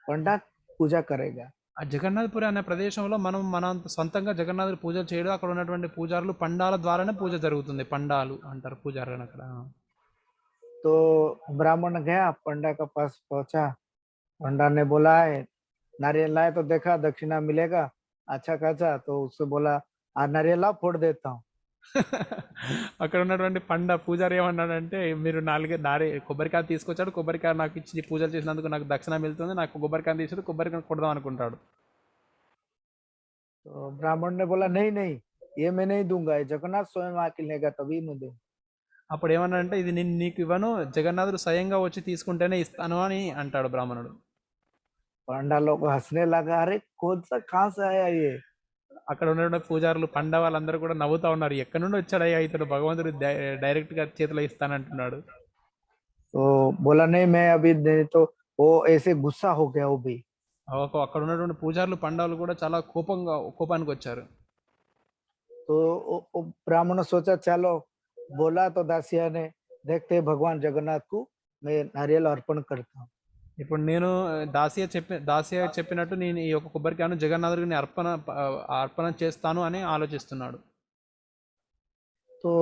पंडा पूजा करेगा। ఆ జగన్నాథపురి అనే ప్రదేశంలో మనం సొంతంగా జగన్నాథుడి పూజలు చేయడం, అక్కడ ఉన్నటువంటి పూజారులు పండాల ద్వారానే పూజ జరుగుతుంది, పండాలు అంటారు పూజారులను అక్కడ. तो ब्राह्मण गया, पंडा के पास पहुंचा, पंडा ने बोला है नारियल लाए, तो देखा दक्षिणा मिलेगा अच्छा खासा, तो उससे बोला आ नारियल ला, फोड़ देता हूँ। అక్కడ ఉన్నటువంటి పూజారి ఏమన్నాడంటే, మీరు కొబ్బరికాయ తీసుకొచ్చాడు, కొబ్బరికాయ నాకు ఇచ్చి పూజలు చేసినందుకు నాకు దక్షిణ వెళ్తుంది, నాకు కొబ్బరికాయ తీసాడు, కొబ్బరికాయ కొడదాం అనుకుంటాడు. तो ब्राह्मण ने बोला नहीं नहीं, ये मैं नहीं दूंगा, ये जगन्नाथ स्वयं आके लेगा तभी मैं दूंगा। అప్పుడు ఏమన్నాడంటే, ఇది నేను నీకు ఇవ్వను, జగన్నాథుడు స్వయంగా వచ్చి తీసుకుంటేనే ఇస్తాను అని అంటాడు బ్రాహ్మణుడు. पंडा लोग हंसने लगा, अरे कौन सा कहाँ से आया ये। అక్కడ ఉన్నటువంటి పూజారులు పండా వాళ్ళందరూ కూడా నవ్వుతా ఉన్నారు, ఎక్కడి నుండి వచ్చాడయ్యా ఇతడు, భగవంతుడు డైరెక్ట్ గా చేతిలో ఇస్తానంటున్నాడు. तो बोला नहीं मैं अभी नहीं, तो वो ऐसे गुस्सा हो गया वो भी। అక్కడ ఉన్నటువంటి పూజారులు పండాలు కూడా చాలా కోపానికి వచ్చారు. तो वो ब्राह्मण सोचा चलो, बोला तो दासिया ने, देखते भगवान जगन्नाथ को मैं नारियल अर्पण करता हूँ। ఇప్పుడు నేను దాసియా చెప్పినట్టు నేను ఈ యొక్క కొబ్బరికాయను జగన్నాథుడిని అర్పణ చేస్తాను అని ఆలోచిస్తున్నాడు. तो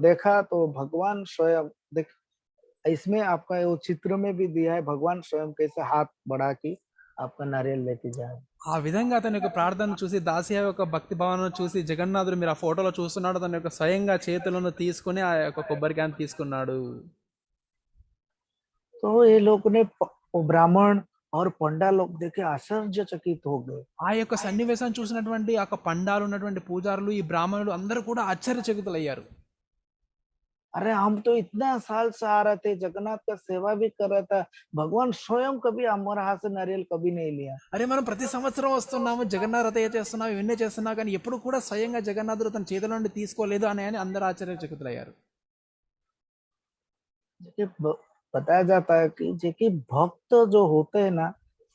देखा तो भगवान स्वयं, देख इसमें आपका वो चित्र में भी दिया है, भगवान स्वयं कैसे हाथ बढ़ा के आपका नारियल लेके जाए। ఆ విధంగా అతని యొక్క ప్రార్థన చూసి, దాసియా యొక్క భక్తి భావనను చూసి జగన్నాథుడు మీరు ఆ ఫోటోలో చూస్తున్నాడు, తన యొక్క స్వయంగా చేతులను తీసుకుని ఆ యొక్క కొబ్బరికాయను తీసుకున్నాడు. तो ये लोग ने वो ब्राह्मण और पंडा लोग देखे आश्चर्यचकित हो गए। ఆ యొక్క సన్నివేశాన్ని చూసినటువంటి ఆ పండాలు ఉన్నటువంటి పూజారులు, ఈ బ్రాహ్మణులు అందరూ కూడా ఆశ్చర్యచకితులయ్యారు. अरे हम तो इतना साल से आ रहे थे, जगन्नाथ का सेवा भी कर रहा था, भगवान स्वयं कभी हमारे हाथ से नारियल कभी नहीं लिया। అరే మనం ప్రతి సంవత్సరం వస్తున్నాము, జగన్నాథ రథ చేస్తున్నాం, ఇవన్నీ చేస్తున్నాం, కానీ ఎప్పుడు కూడా స్వయంగా జగన్నాథుడు తన చేతుల నుండి తీసుకోలేదు అని అందరూ ఆశ్చర్యచకితులయ్యారు. बताया जाता है कि जेकि भक्त जो होते हैं ना,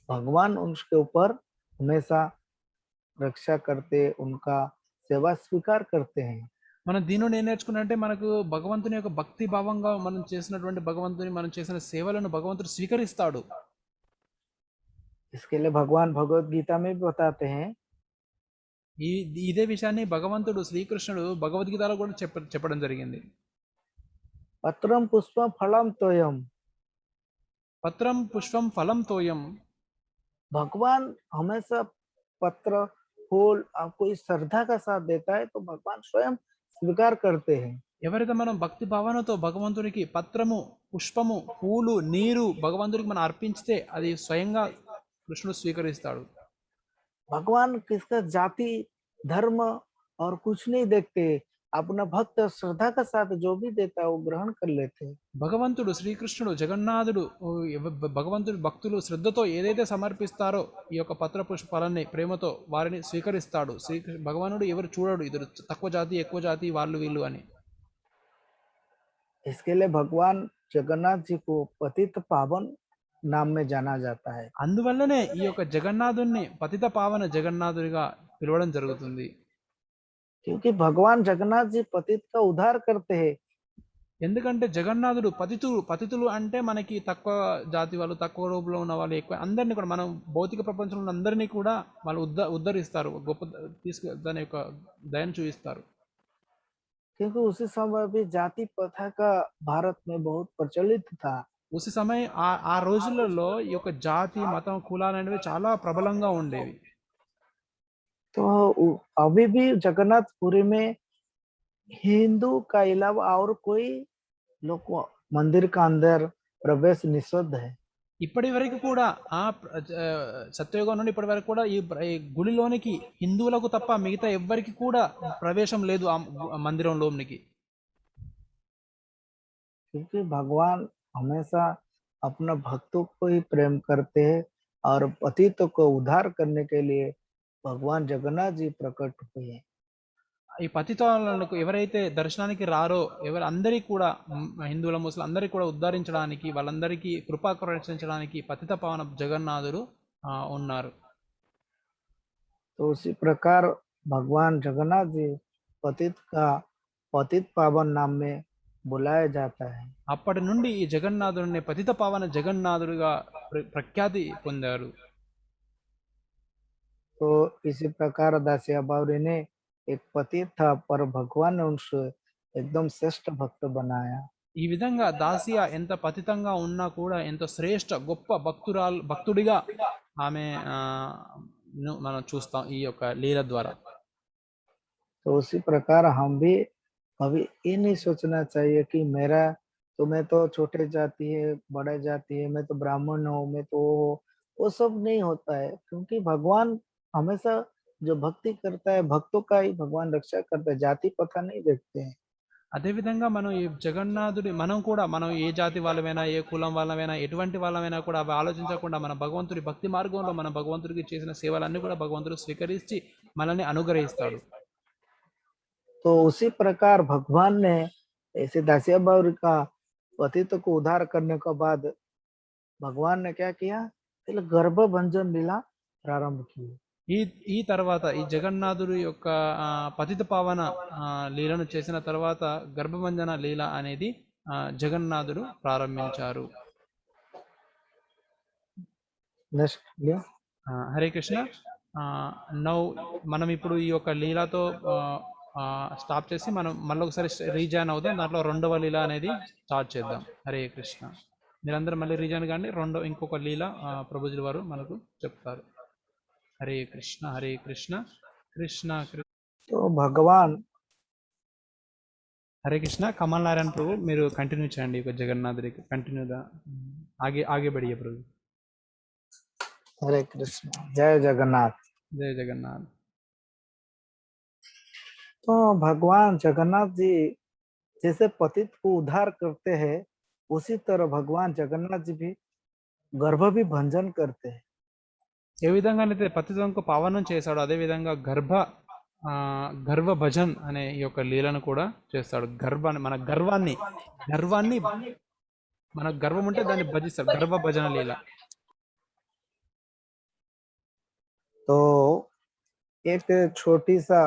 भगवान उनके ऊपर हमेशा रक्षा करते, उनका सेवा स्वीकार करते हैं। మనం దీని నుండి ఏం నేర్చుకున్నామంటే మనకు భగవంతుని యొక్క భక్తి భావంగా మనం చేసినటువంటి మనం చేసిన సేవలను భగవంతుడు స్వీకరిస్తాడు. इसके लिए भगवान भगवत गीता में भी बताते हैं, ఈ ఇదే విషయాన్ని భగవంతుడు శ్రీకృష్ణుడు భగవద్గీతలో కూడా చెప్పడం జరిగింది. पत्रम पुष्पम फलम तोयम। పత్రం పుష్పం ఫలం తోయం. भगवान हमेशा पत्र फूल आपको इस श्रद्धा का साथ देता है तो भगवान स्वयं स्वीकार करते हैं। ఎవరైతే మనం భక్తి భావనతో భగవంతునికి పత్రము, పుష్పము, పూలు, నీరు భగవంతునికి మనం అర్పించితే అది స్వయంగా కృష్ణుడు స్వీకరిస్తాడు. भगवान किसका जाति धर्म और कुछ नहीं देखते, अपना भक्त श्रद्धा का साथ जो भी देता है वो ग्रहण कर लेते हैं। భగవంతుడు శ్రీకృష్ణుడు జగన్నాథుడు భగవంతుడు భక్తులు శ్రద్ధతో ఏదైతే సమర్పిస్తారో ఈ యొక్క పత్ర పుష్పాలన్నీ ప్రేమతో వారిని స్వీకరిస్తాడు. భగవానుడు ఎవరు చూడడు ఇద్దరు తక్కువ జాతి ఎక్కువ జాతి వాళ్ళు వీళ్ళు అని. इसके लिए भगवान जगन्नाथ जी को पतित पावन नाम में जाना जाता है। అందువల్లనే ఈ యొక్క జగన్నాథుణ్ణి పతిత పావన జగన్నాథుడిగా పిలవడం జరుగుతుంది. क्योंकि भगवान जगन्नाथ जी पतित का उद्धार करते हैं। ఎందుకంటే జగన్నాథుడు పతితులు అంటే మనకి తక్కువ జాతి వాళ్ళు, తక్కువ రూపంలో ఉన్న వాళ్ళు, ఎక్కువ అందరినీ కూడా మనం భౌతిక ప్రపంచంలో అందరినీ కూడా వాళ్ళు ఉద్ధరిస్తారు, గొప్ప దాని యొక్క దయను చూపిస్తారు. क्योंकि उसी समय भी जाति प्रथा का भारत में बहुत प्रचलित था। ఉసి సమయం ఆ రోజులలో ఈ యొక్క జాతి మతం కులాలు అనేవి చాలా ప్రబలంగా ఉండేవి. तो अभी भी जगन्नाथपुरी में हिंदू का अलावा और कोई लोग मंदिर का अंदर प्रवेश निषिद्ध है। ఇప్పటి వరకు కూడా సత్యయుగం నుండి ఇప్పటి వరకు కూడా ఈ గుడిలోనికి హిందువులకు తప్ప మిగతా ఎవ్వరికి కూడా ప్రవేశం లేదు ఆ మందిరంలోనికి. क्योंकि भगवान हमेशा अपना भक्तों को ही प्रेम करते हैं और पतितों को उद्धार करने के लिए भगवान जगन्नाथ जी प्रकट हुए हैं। ఈ పతితాలకు ఎవరైతే దర్శనానికి రారో అందరికీ కూడా హిందువుల ముస్లిం అందరికీ కూడా ఉద్ధరించడానికి, వాళ్ళందరికీ కృపా కరుణించడానికి పతిత పావన జగన్నాథుడు ఉన్నారు. तो उसी प्रकार भगवान जगन्नाथ जी पतित पावन नाम में बुलाया जाता है। అప్పటి నుండి ఈ జగన్నాథుడిని పతిత పావన జగన్నాథుడిగా ప్రఖ్యాతి పొందారు. तो इसी प्रकार दासिया बावरी ने एक पतित था पर भगवान ने उनसे एकदम श्रेष्ठ भक्त बनाया। ఈ విధంగా దాసియా ఎంత పతితంగా ఉన్నా కూడా ఎంతో శ్రేష్ఠ గొప్ప భక్తుడిగా ఆమె మనం చూస్తాం ఈ యొక్క లీల ద్వారా. तो उसी प्रकार हम भी अभी ये नहीं सोचना चाहिए कि मैं तो छोटे जाति है, बड़े जाति है, मैं तो ब्राह्मण हूँ, मैं तो वो सब नहीं होता है। क्योंकि भगवान हमेशा जो भक्ति करता है भक्तों का ही भगवान रक्षा करता है, जाति प्रथा नहीं देखते हैं। అదేవిధంగా మనం ఈ జగన్నాథుడి మనం ఏ జాతి వాళ్ళమైనా, ఏ కులం వాళ్ళమైనా, ఎటువంటి వాళ్ళమైనా కూడా అవి ఆలోచించకుండా మన భగవంతుడి భక్తి మార్గంలో మన భగవంతుడికి చేసిన సేవలన్నీ కూడా భగవంతుడు స్వీకరించి మనల్ని అనుగ్రహిస్తాడు. तो उसी प्रकार भगवान ने ऐसे दासिया बावरी का पतित को उद्धार करने के बाद भगवान ने क्या किया, गर्भ भंजन लीला प्रारंभ की। ఈ తర్వాత ఈ జగన్నాథుడు యొక్క పతిత పావన లీలను చేసిన తర్వాత గర్భభంజన లీల అనేది జగన్నాథుడు ప్రారంభించారు. హరే కృష్ణ. నౌ మనం ఇప్పుడు ఈ యొక్క లీలతో స్టాప్ చేసి మనం మళ్ళీ ఒకసారి రీజాయిన్ అవుదాం. దాంట్లో రెండవ లీల అనేది స్టార్ట్ చేద్దాం. హరే కృష్ణ. మీరందరూ మళ్ళీ రీజాయిన్ కానీ ఇంకొక లీల ప్రభుజుల వారు మనకు చెప్తారు. హరే కృష్ణ హరే కృష్ణ కృష్ణ కృష్ణ. तो भगवान హరే కృష్ణ. కమల్ నారాయణ ప్రభు మీరు కంటిన్యూ చేయండి జగన్నాథుడికి కంటిన్యూగా ఆగే बढ़िए ప్రభు. हरे कृष्ण. जय जगन्नाथ. जय जगन्नाथ. तो भगवान जगन्नाथ जी जैसे पतित को उद्धार करते हैं उसी तरह भगवान जगन्नाथ जी भी गर्भ भी भंजन करते हैं। ఏ విధంగానైతే పతితంకు పావనం చేశాడు అదే విధంగా గర్భ భజన్ అనే ఈ యొక్క లీలను కూడా చేస్తాడు. మన గర్వాన్ని మన గర్వం ఉంటే దాన్ని భజిస్తాడు. గర్భ భజన లీల. तो एक छोटी सा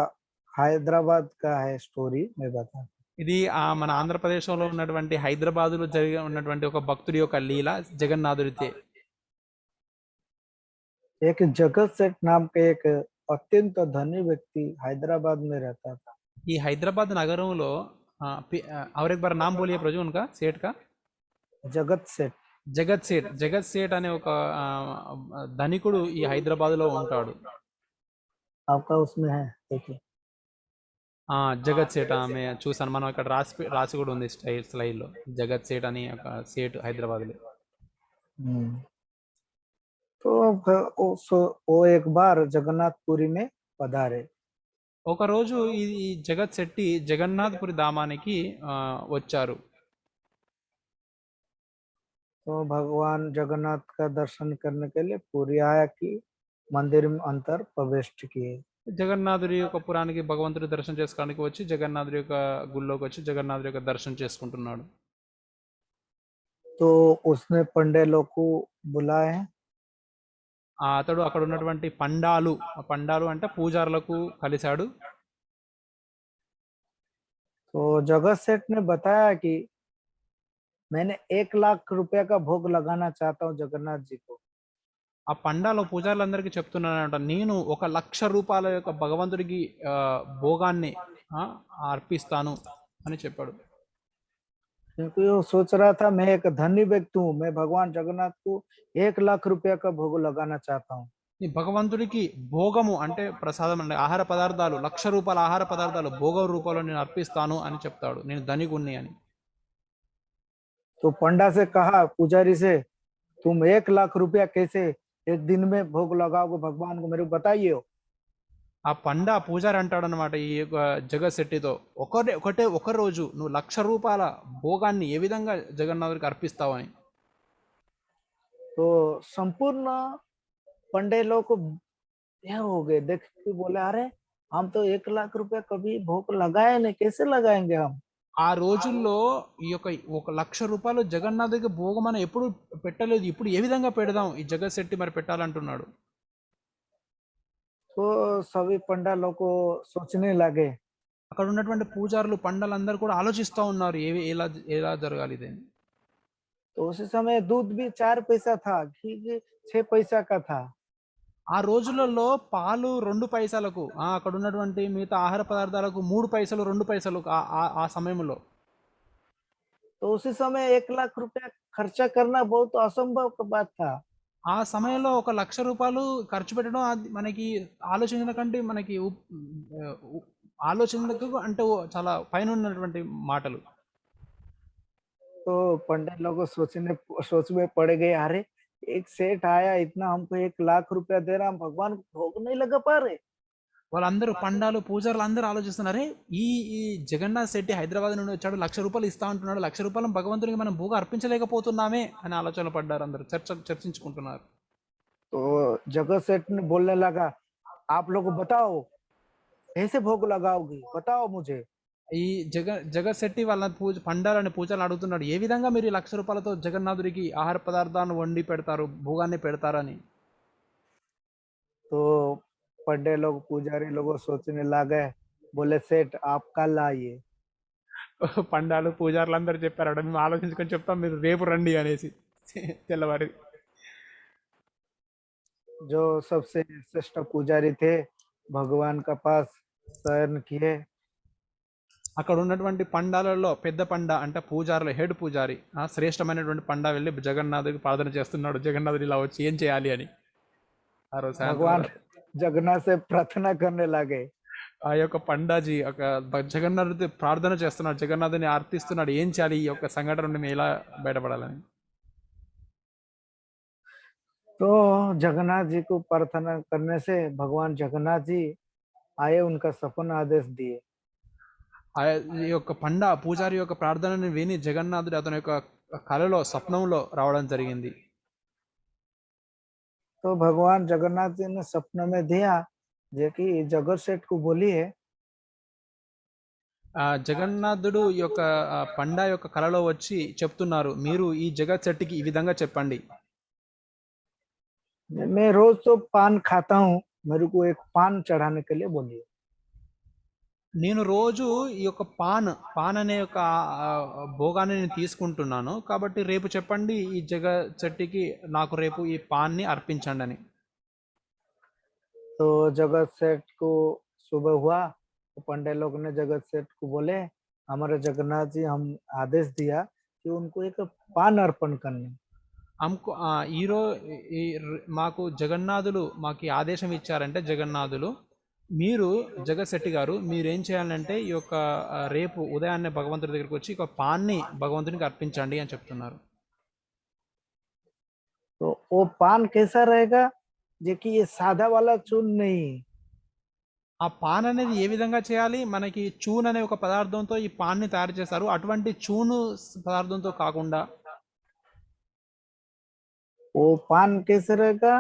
हैदराबाद का है स्टोरी, मैं बता। ఇది మన ఆంధ్రప్రదేశ్లో ఉన్నటువంటి హైదరాబాదులో జరిగి ఉన్నటువంటి ఒక భక్తుడి యొక్క లీల జగన్నాథుడితే. एक जगत सेठ नाम के एक अत्यंत धनी व्यक्ति हैदराबाद में रहता था। ఈ హైదరాబాద్ నగరంలో और एक बार नाम बोलिए प्रजू उनका सेठ का. जगत सेठ। జగత్ సేట్ అనే ఒక ధనికుడు ఈ హైదరాబాద్లో ఉంటాడు. आपका उसमें है, देखिए। జగత్ సేట్ ఆమె చూసాను, మనం ఇక్కడ రాసి కూడా ఉంది స్లైడ్లో, జగత్ సేట్ అని ఒక సేట్ హైదరాబాద్లో. तो वो एक बार जगन्नाथपुरी में पधारे। ఒక రోజు ఈ జగత్ శెట్టి జగన్నాథపురి ధామానికి వచ్చారు. तो भगवान जगन्नाथ का दर्शन करने के लिए पूरी आया कि मंदिर में अंतर प्रवेश किए। జగన్నాథుడి యొక్క పురానికి భగవంతుడి దర్శనం చేసుకోవడానికి వచ్చి జగన్నాథుడి యొక్క గుళ్ళోకి వచ్చి జగన్నాథుడి యొక్క దర్శనం చేసుకుంటున్నాడు. तो उसने पंडे लोग को बुलाए। అతడు అక్కడ ఉన్నటువంటి పండాలు అంటే పూజారులకు కలిశాడు. तो जगत सेठ ने बताया कि मैंने 1 लाख रुपए का भोग लगाना चाहता हूँ जगन्नाथ जी को। ఆ పండాలో పూజారులందరికీ చెప్తున్నానంట, నేను 1,00,000 రూపాయల యొక్క భగవంతుడికి భోగాన్ని అర్పిస్తాను అని చెప్పాడు. क्योंकि वो सोच रहा था मैं एक धनी व्यक्ति हूँ, मैं भगवान जगन्नाथ को 1 लाख रुपया का भोग लगाना चाहता हूँ। ఈ భగవంతుడికి భోగము అంటే ప్రసాదం అంటే ఆహార పదార్థాలు, 1,00,000 రూపాయల ఆహార పదార్థాలు భోగ రూపంలో నేను అర్పిస్తాను అని చెప్తాడు, నేను ధనికుణ్ణి అని. तो पंडा से कहा, पुजारी से, तुम 1 लाख रुपया कैसे एक दिन में भोग लगाओगे भगवान को, मेरे को बताइए। ఆ పూజారి అంటాడు అనమాట ఈ జగత్ శెట్టితో, ఒక రోజు నువ్వు 1,00,000 రూపాయల భోగాన్ని ఏ విధంగా జగన్నాథుడికి అర్పిస్తావు అని. तो संपूर्ण पंडे लोग को यह हो गए, देख के बोले अरे हम तो 1 लाख रुपया कभी भोग लगाए नहीं, कैसे लगाएंगे हम। ఆ రోజుల్లో ఈ యొక్క 1,00,000 రూపాయలు జగన్నాథుడికి భోగం అని ఎప్పుడు పెట్టలేదు, ఇప్పుడు ఏ విధంగా పెడదాం, ఈ జగత్ శెట్టి మరి పెట్టాలంటున్నాడు. तो सभी पंडा लोग को सोचने लगे। అక్కడ ఉన్నటువంటి పూజారులు పండాలందరూ కూడా ఆలోచిస్తూ ఉన్నారు ఎలా జరగాలి ఇది. तो उसी समय दूध भी 4 पैसा था, घी 6 पैसा का था। ఆ రోజులలో పాలు 2 పైసలకు, అక్కడ ఉన్నటువంటి మిగతా ఆహార పదార్థాలకు 3 పైసలు 2 పైసలు ఆ సమయంలో. तो उसी समय 1 लाख रुपया खर्चा करना बहुत असंभव का बात था। ఆ సమయంలో 1,00,000 రూపాయలు ఖర్చు పెట్టడం మనకి ఆలోచనలకు అంటే చాలా పైన ఉన్నటువంటి మాటలు. तो पंडित लोग सोच में पड़ गए, अरे एक सेठ आया इतना हमको 1 लाख रुपया दे रहा, हम भगवान को भोग नहीं लगा पा रहे। వాళ్ళందరూ పూజారులు అందరూ ఆలోచిస్తున్నారు, ఈ జగన్నాథ్ శెట్టి హైదరాబాద్ నుండి వచ్చాడు, 1,00,000 రూపాయలు ఇస్తా అంటున్నాడు, 1,00,000 రూపాయలు భగవంతుడికి మనం భోగ అర్పించలేకపోతున్నామే అని ఆలోచనలు పడ్డారు, అందరూ చర్చించుకుంటున్నారు. तो जगत सेठ ने बोलने लगा, आप लोग बताओ कैसे भोग लगाओगे, बताओ मुझे। ఈ జగత్ శెట్టి వాళ్ళ పండాలని పూజలు అడుగుతున్నాడు, ఏ విధంగా మీరు 1,00,000 రూపాయలతో జగన్నాథుడికి ఆహార పదార్థాన్ని వండి పెడతారు, భోగాన్ని పెడతారని. तो पंडे लोग पुजारी लोग सोचने लगे, बोले सेठ आप कल आइए। పండాలు పూజారులు అందరూ చెప్పారట, మేము ఆలోచించుకొని చెప్తాం, మీరు రేపు రండి అనేసి తెల్లవారి. जो सबसे श्रेष्ठ पुजारी थे भगवान का पास शयन किए। అక్కడ ఉన్నటువంటి పండాలలో పెద్ద పండ అంటే పూజారులు, హెడ్ పూజారి, శ్రేష్టమైనటువంటి పండ వెళ్ళి జగన్నాథుడికి ప్రార్థన చేస్తున్నాడు, జగన్నాథుడు ఇలా వచ్చి ఏం చేయాలి అని. ఆ రోజు भगवान जगन्नाथ से प्रार्थना करने लगे। ఆ యొక్క పండాజీ జగన్నాథుడి ప్రార్థన చేస్తున్నాడు, జగన్నాథుని ఆర్తిస్తున్నాడు, ఏం చేయాలి ఈ యొక్క సంఘటన నుండి మేము ఎలా బయటపడాలని. तो जगन्नाथ जी को प्रार्थना करने से भगवान जगन्नाथ जी आए, उनका सपना आदेश दिए। ఈ యొక్క పూజారి యొక్క ప్రార్థనని విని జగన్నాథుడు అతని యొక్క కలలో స్వప్నంలో రావడం జరిగింది. तो भगवान जगन्नाथ जी ने सपने में दिया जो कि जगत सेठ को बोलिए। జగన్నాథుడు ఈ యొక్క పండా యొక్క కలలో వచ్చి చెప్తున్నారు, మీరు ఈ జగత్ శెట్టికి ఈ విధంగా చెప్పండి, मैं रोज तो पान खाता हूँ, मेरे को एक पान चढ़ाने के लिए बोलिए। నేను రోజు ఈ యొక్క పాన్ అనే యొక్క భోగాన్ని నేను తీసుకుంటున్నాను. కాబట్టి రేపు చెప్పండి ఈ చెట్టుకి నాకు రేపు ఈ పాన్‌ని అర్పించండి అని. तो जगत सेठ को सुबह हुआ तो पंडित लोग ने जगत सेठ को बोले हमारे जगन्नाथ जी हम आदेश दिया कि उनको एक पान अर्पण करने। మాకు జగన్నాథులు మాకు ఈ ఆదేశం ఇచ్చారంటే జగన్నాథులు, మీరు జగత్ శెట్టి గారు మీరేం చేయాలంటే ఈ యొక్క రేపు ఉదయాన్నే భగవంతుడి దగ్గరికి వచ్చి ఒక పాన్ని భగవంతునికి అర్పించండి అని చెప్తున్నారు. तो वो पान कैसा रहेगा जो कि ये सादा वाला चून नहीं। ఆ పాన్ అనేది ఏ విధంగా చేయాలి? మనకి చూన్ అనే ఒక పదార్థంతో ఈ పాన్ని తయారు చేస్తారు. అటువంటి చూను పదార్థంతో కాకుండా वो पान कैसे रहेगा,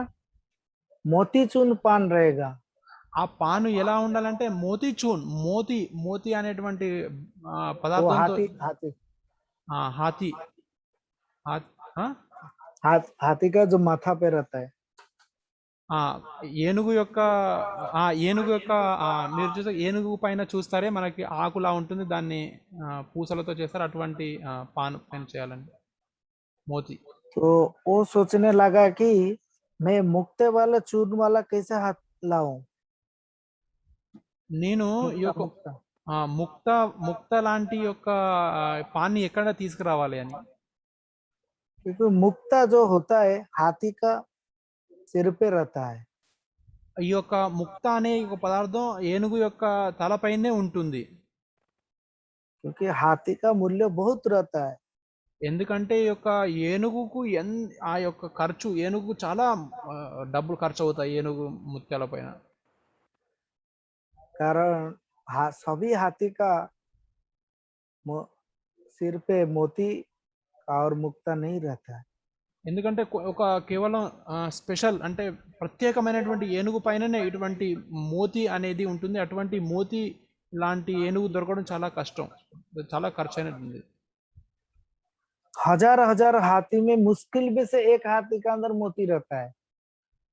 मोती चून पान रहेगा। ఆ పాను ఎలా ఉండాలంటే మోతీచూన్, మోతి అనేటువంటి वो పదార్థంతో हाथी हाथी హాతీ ఆ? हाथी का जो माथा पे रहता है। ఆ ఏనుగు యొక్క ఏనుగు యొక్క మీరు చూసే ఏనుగు పైన చూస్తారే మనకి ఆకులా ఉంటుంది, దాన్ని పూసలతో చేస్తారు. అటువంటి పాన్ పైన చేయాలండి మోతి. तो वो सोचने लगा कि मैं मुक्ते वाला चूर्ण वाला कैसे हाथ लाऊं। నేను ఈ मुक्ता యొక్క मुक्ता ముక్త ముక్త లాంటి యొక్క పాన్ని ఎక్కడ తీసుకురావాలి అని. क्योंकि मुक्ता जो होता है हाथी का सिर पे रहता है। ఈ యొక్క ముక్త అనే ఒక పదార్థం ఏనుగు యొక్క తలపైనే ఉంటుంది. क्योंकि हाथी का मूल्य बहुत रहता है। ఎందుకంటే ఈ యొక్క ఏనుగుకు ఆ యొక్క ఖర్చు ఏనుగు చాలా డబ్బులు ఖర్చు అవుతాయి ఏనుగు ముత్యాల పైన. कारण सभी हाथी का सिर पे मोती और मुक्ता नहीं रहता है। ఎందుకంటే ఒక కేవలం స్పెషల్ అంటే ప్రత్యేకమైనటువంటి ఏనుగు పైననే ఇటువంటి మోతి అనేది ఉంటుంది. అటువంటి మోతి లాంటి ఏనుగు దొరకడం చాలా కష్టం, చాలా ఖర్చు అయినట్టుంది. हजार हजार हाथी में मुश्किल में से एक हाथी का अंदर मोती रहता है।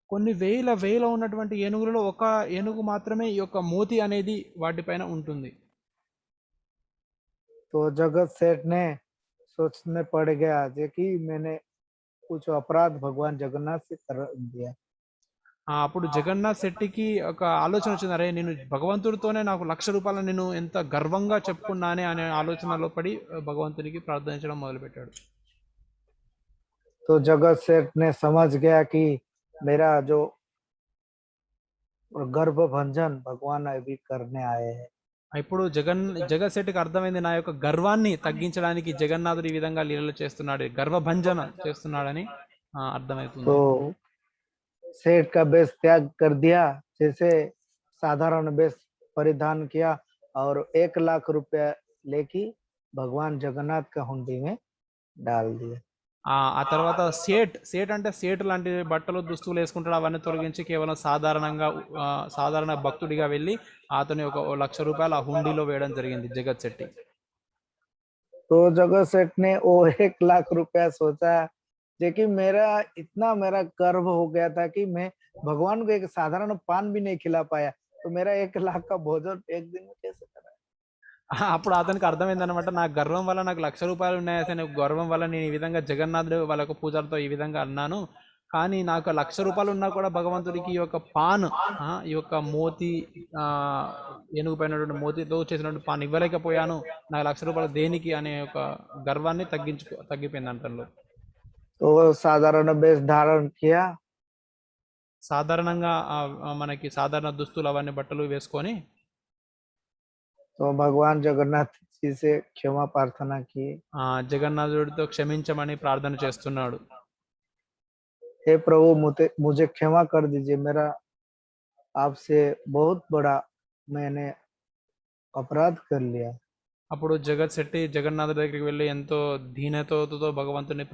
కొన్ని వేల ఉన్నటువంటి ఏనుగులలో ఒక ఏనుగు మాత్రమే ఈ యొక్క మోతి అనేది వాటిపైన ఉంటుంది. तो जगत सेठ ने सोचने पड़ गया कि मैंने कुछ अपराध भगवान जगन्नाथ से कर दिया। అప్పుడు జగన్నాథ్ శెట్టికి ఒక ఆలోచన వచ్చింది, అరే నేను భగవంతుడితోనే నాకు ₹1,00,000 నేను ఎంత గర్వంగా చెప్పుకున్నానే అనే ఆలోచనలో పడి భగవంతునికి ప్రార్థించడం మొదలుపెట్టాడు. तो जगत सेठ ने समझ गया कि मेरा जो गर्भ भंजन भगवान अभी करने आए हैं। ఇప్పుడు జగత్ శెట్టికి అర్థమైంది, నా యొక్క గర్వాన్ని తగ్గించడానికి జగన్నాథుడు ఈ విధంగా లీలలు చేస్తున్నాడు, గర్వభంజన చేస్తున్నాడని అర్థమవుతుంది. तो सेठ का वेश त्याग कर दिया, जैसे साधारण वेश परिधान किया और 1,00,000 रुपया लेके भगवान जगन्नाथ का हुंडी में डाल दिया। ఆ తర్వాత సేట్ అంటే సేట్ లాంటి బట్టలు దుస్తులు వేసుకుంటాడు, అవన్నీ తొలగించి కేవలం సాధారణ భక్తుడిగా వెళ్ళి అతని ఒక ₹1,00,000 ఆ హుండీలో వేయడం జరిగింది జగత్ శెట్టి. तो जगत सेठ ने वो 1,00,000 रुपया सोचा, लेकिन मेरा गर्व हो गया था कि मैं भगवान को एक साधारण पान भी नहीं खिला पाया, तो मेरा 1,00,000 का भोजन एक दिन में कैसे करा। అప్పుడు అతనికి అర్థమైందనమాట, నా గర్వం వల్ల నాకు ₹1,00,000 ఉన్నాయి, అసలు గర్వం వల్ల నేను ఈ విధంగా జగన్నాథుడు వాళ్ళ యొక్క పూజలతో ఈ విధంగా అన్నాను. కానీ నాకు ₹1,00,000 ఉన్నా కూడా భగవంతుడికి ఈ యొక్క ఈ యొక్క మోతి ఏనుగు పైనటువంటి మోతితో చేసినటువంటి పాన్ ఇవ్వలేకపోయాను, నాకు ₹1,00,000 దేనికి అనే ఒక గర్వాన్ని తగ్గిపోయింది అంతలో. तो साधारण वेश धारण किया। సాధారణంగా మనకి సాధారణ దుస్తులు అవన్నీ బట్టలు వేసుకొని तो भगवान जगन्नाथ जी से क्षमा प्रार्थना की। జగన్నాథుడితో క్షమించమని ప్రార్థన చేస్తున్నాడు. हे प्रभु मुझे क्षमा कर दीजिए, मेरा आपसे बहुत बड़ा मैंने अपराध कर लिया। అప్పుడు జగత్ శెట్టి జగన్నాథుడి దగ్గరికి వెళ్ళి ఎంతో దీనతతో భగవంతుని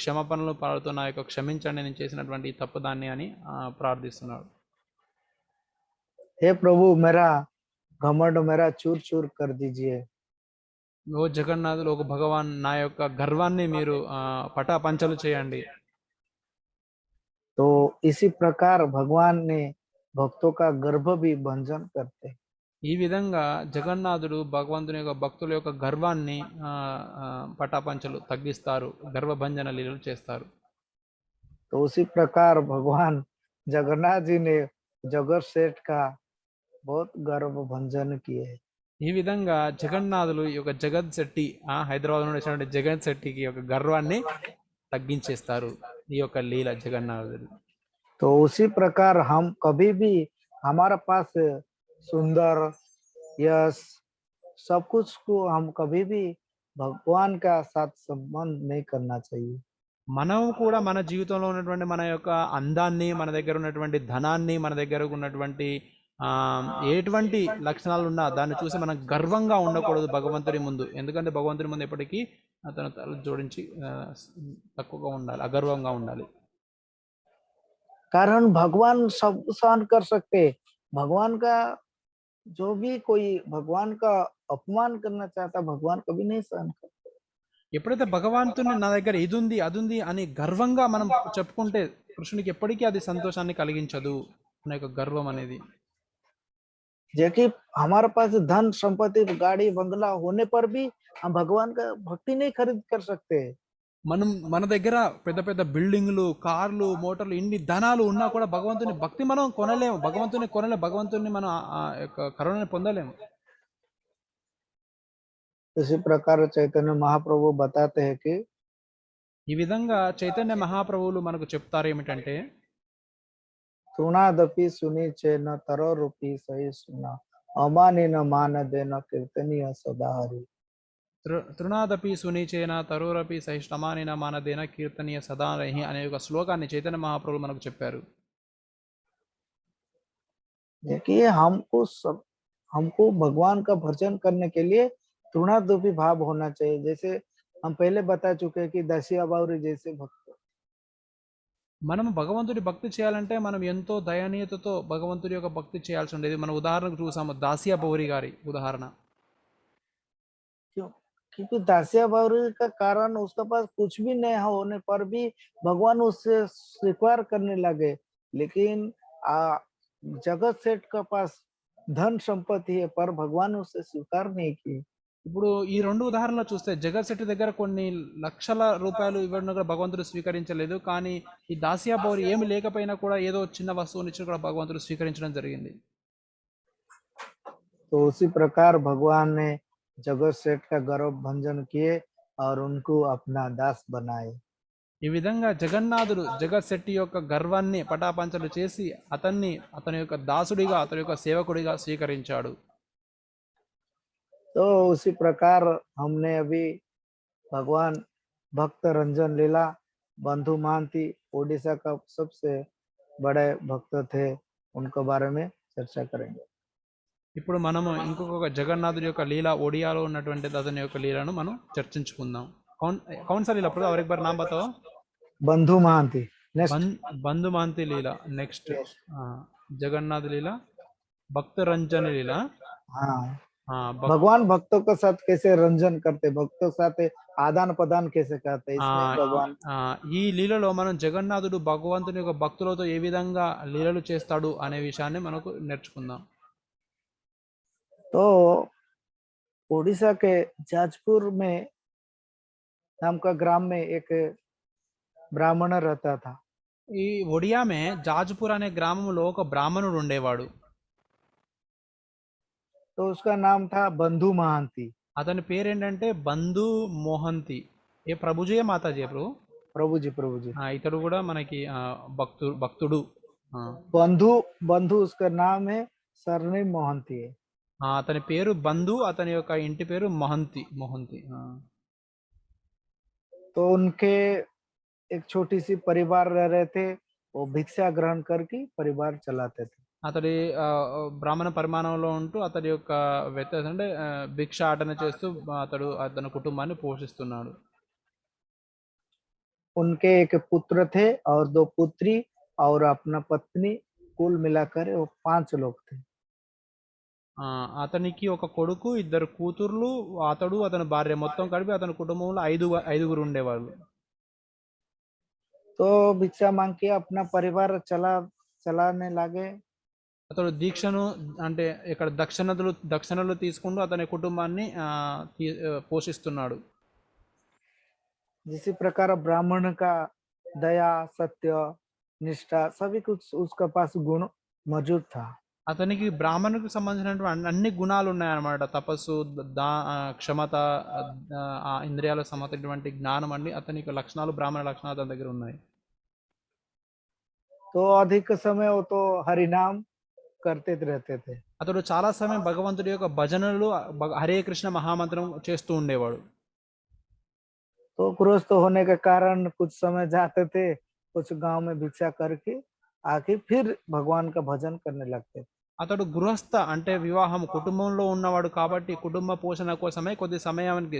క్షమాపణలు పాడుతూ నా యొక్క క్షమించండి నేను చేసినటువంటి ఈ తప్పుదాన్ని అని ప్రార్థిస్తున్నాడు. हे प्रभु मेरा घमंड मेरा चूर चूर कर दीजिए। ఓ జగన్నాథుడు, ఒక భగవాన్, నా యొక్క గర్వాన్ని మీరు పటాపంచలు చేయండి. तो इसी प्रकार भगवान ने भक्तों का गर्भ भी भंजन करते। ఈ విధంగా జగన్నాథుడు భగవంతుని యొక్క భక్తుల యొక్క గర్వాన్ని పటాపంచలు తగ్గిస్తారు, గర్వభంజన లీలలు చేస్తారు. तो उसी प्रकार भगवान जगन्नाथ जी ने जगत सेठ का बहुत गर्व भंजन किए। ఈ విధంగా జగన్నాథులు ఈ యొక్క జగత్ శెట్టి హైదరాబాద్ నుండి వచ్చినటువంటి జగత్ శెట్టికి యొక్క గర్వాన్ని తగ్గించేస్తారు ఈ యొక్క లీల జగన్నాథుడు. तो उसी प्रकार हम कभी भी हमारा पास सुंदर यश सब कुछ को हम कभी भी भगवान का साथ संबंध नहीं करना चाहिए। మనం కూడా మన జీవితంలో ఉన్నటువంటి మన యొక్క అందాన్ని, మన దగ్గర ఉన్నటువంటి ధనాన్ని, మన దగ్గర ఉన్నటువంటి ఎటువంటి లక్షణాలు ఉన్నా దాన్ని చూసి మనం గర్వంగా ఉండకూడదు భగవంతుడి ముందు. ఎందుకంటే భగవంతుడి ముందు ఎప్పటికీ అతను తల జోడించి తక్కువగా ఉండాలి, అగర్వంగా ఉండాలి. कारण भगवान सब सहन कर सकते। भगवान का जो भी कोई भगवान का अपमान करना चाहता भगवान कभी नहीं सहन करते। ఎప్పుడైతే భగవంతుని నా దగ్గర ఇది ఉంది అది ఉంది అని గర్వంగా మనం చెప్పుకుంటే కృష్ణునికి ఎప్పటికీ అది సంతోషాన్ని కలిగించదు అనే యొక్క గర్వం అనేది. जबकि हमारे पास धन संपत्ति गाड़ी बंगला होने पर भी हम भगवान का भक्ति नहीं खरीद कर सकते। మన దగ్గర పెద్ద పెద్ద బిల్డింగ్లు, కార్లు, మోటార్లు, ఇన్ని ధనాలు ఉన్నా కూడా భగవంతుని భక్తి మనం కొనలేము, భగవంతుని మనం కరుణని పొందలేము. इसी प्रकार चैतन्य महाप्रभु बताते हैं कि ఈ విధంగా చైతన్య మహాప్రభువులు మనకు చెప్తారు ఏమిటంటే, तृणादपि सुनी चेन तरो रूपी सही सुना अमानी न मान देन कीर्तनीय सदा हरि। తృణాదపి సునీచేన తరోరపి సహిష్ణమానిన మానదేన కీర్తనీయ సదా రహి అనే ఒక శ్లోకాన్ని చైతన్య మహాప్రభులు మనకు చెప్పారు. देखिए हमको भगवान का भजन करने के लिए तृणादपि भाव होना चाहिए। जैसे हम पहले बता चुके हैं कि दासिया बाउरी जैसे भक्त, మనం భగవంతుడి భక్తి చేయాలంటే మనం ఎంతో దయనీయతతో భగవంతుడి యొక్క భక్తి చేయాల్సి ఉండేది. మనం ఉదాహరణకు చూసాము దాసియా బౌరి గారి ఉదాహరణ. क्योंकि दासिया बाउरी का कारण उसके पास कुछ भी नहीं होने पर भी भगवान उससे स्वीकार करने लगे। लेकिन जगत सेठ के पास धन संपत्ति है पर भगवान उससे स्वीकार नहीं किए। ఇప్పుడు ఈ రెండు ఉదాహరణలు చూస్తే జగత్ శెట్టి దగ్గర కొన్ని లక్షల రూపాయలు ఇవ్వడం కూడా భగవంతుడు స్వీకరించలేదు, కానీ ఈ దాసియా బౌరి ఏమి లేకపోయినా కూడా ఏదో చిన్న వస్తువుని ఇచ్చి కూడా భగవంతుడు స్వీకరించడం జరిగింది. तो उसी प्रकार भगवान ने जगत सेठ का गर्व भंजन किए और उनको अपना दास बनाए। ఈ విధంగా జగన్నాథుడు జగత్ శెట్టి యొక్క గర్వాన్ని పటాపంచలు చేసి అతని యొక్క దాసుడిగా, అతని యొక్క సేవకుడిగా స్వీకరించాడు. तो उसी प्रकार हमने अभी भगवान भक्त रंजन लीला बंधु महांती ओडिशा का सबसे बड़े भक्त थे, उनके बारे में चर्चा करेंगे। ఇప్పుడు మనము ఇంకొక జగన్నాథుడి యొక్క లీల, ఒడియాలో ఉన్నటువంటి అతని యొక్క లీలను మనం చర్చించుకుందాం. कौन सा लीला प्रभु और एक बार नाम बताओ? बंधु महांती बंधु महांती लीला नेक्स्ट जगन्नाथ लीला, भक्त रंजन लीला। हाँ भगवान भक्तों के साथ कैसे रंजन करते, भक्तों के साथ आदान प्रदान कैसे करते, इसमें भगवान ఈ లీలలో మనం జగన్నాథుడు భగవంతుని యొక్క భక్తులతో ఏ విధంగా లీలలు చేస్తాడు అనే విషయాన్ని మనకు నేర్చుకుందాం. तो ओडिशा के जाजपुर में नाम का ग्राम में एक ब्राह्मण रहता था। ఈ ఒడియా మే జాజ్పూర్ అనే గ్రామంలో ఒక బ్రాహ్మణుడు ఉండేవాడు. तो उसका नाम था बंधु महांती। అతని పేరేంటంటే బంధు మోహంతి. ఏ ప్రభుజీ మాతాజీ प्रभुजी ఇతడు కూడా మనకి భక్తుడు. बंधु उसका नाम है, सरनेम मोहंती है। అతని పేరు బంధు, అతని యొక్క ఇంటి పేరు మొహంతి. तो उनके एक छोटी सी परिवार रह रहे थे, वो भिक्षा ग्रहण करके परिवार चलाते थे। అతడి బ్రాహ్మణ పరిమాణంలో ఉంటూ అతడి యొక్క వ్యత్యాసం అంటే భిక్ష ఆటన చేస్తూ అతని కుటుంబాన్ని పోషిస్తున్నాడు. उनके एक पुत्र थे और 2 पुत्री और अपना पत्नी, कुल मिलाकर वो 5 लोग थे। అతనికి ఒక కొడుకు, 2 కూతుర్లు, అతడు అతని భార్య, మొత్తం కలిపి అతని కుటుంబంలో 5గురు ఉండేవాళ్ళు. तो भिक्षा मांग के अपना परिवार चलाने लगे। అతడు దీక్షను అంటే ఇక్కడ దక్షిణలు తీసుకుంటూ అతని కుటుంబాన్ని పోషిస్తున్నాడు. जिसी प्रकार ब्राह्मण का दया, सत्य, निष्ठा सभी कुछ उसका पास गुण मौजूद था। అతనికి బ్రాహ్మణునికి సంబంధించినటువంటి అన్ని గుణాలు ఉన్నాయన్నమాట. తపస్సు, క్షమత, ఇంద్రియాల సమత, ఇటువంటి జ్ఞానం అన్ని అతనికి లక్షణాలు, బ్రాహ్మణ లక్షణాలు అతని దగ్గర ఉన్నాయి. तो अधिक समय वो तो हरि नाम करते रहते थे। అతడు చాలా సమయం భగవంతుడి యొక్క భజనలు, హరే కృష్ణ మహామంత్రం చేస్తూ ఉండేవాడు. तो गृहस्थ होने के कारण कुछ समय जाते थे, कुछ गांव में भिक्षा करके आके फिर भगवान का भजन करने लगते थे। అతడు గృహస్థ అంటే వివాహం, కుటుంబంలో ఉన్నవాడు కాబట్టి కుటుంబ పోషణ కోసమే కొద్ది సమయానికి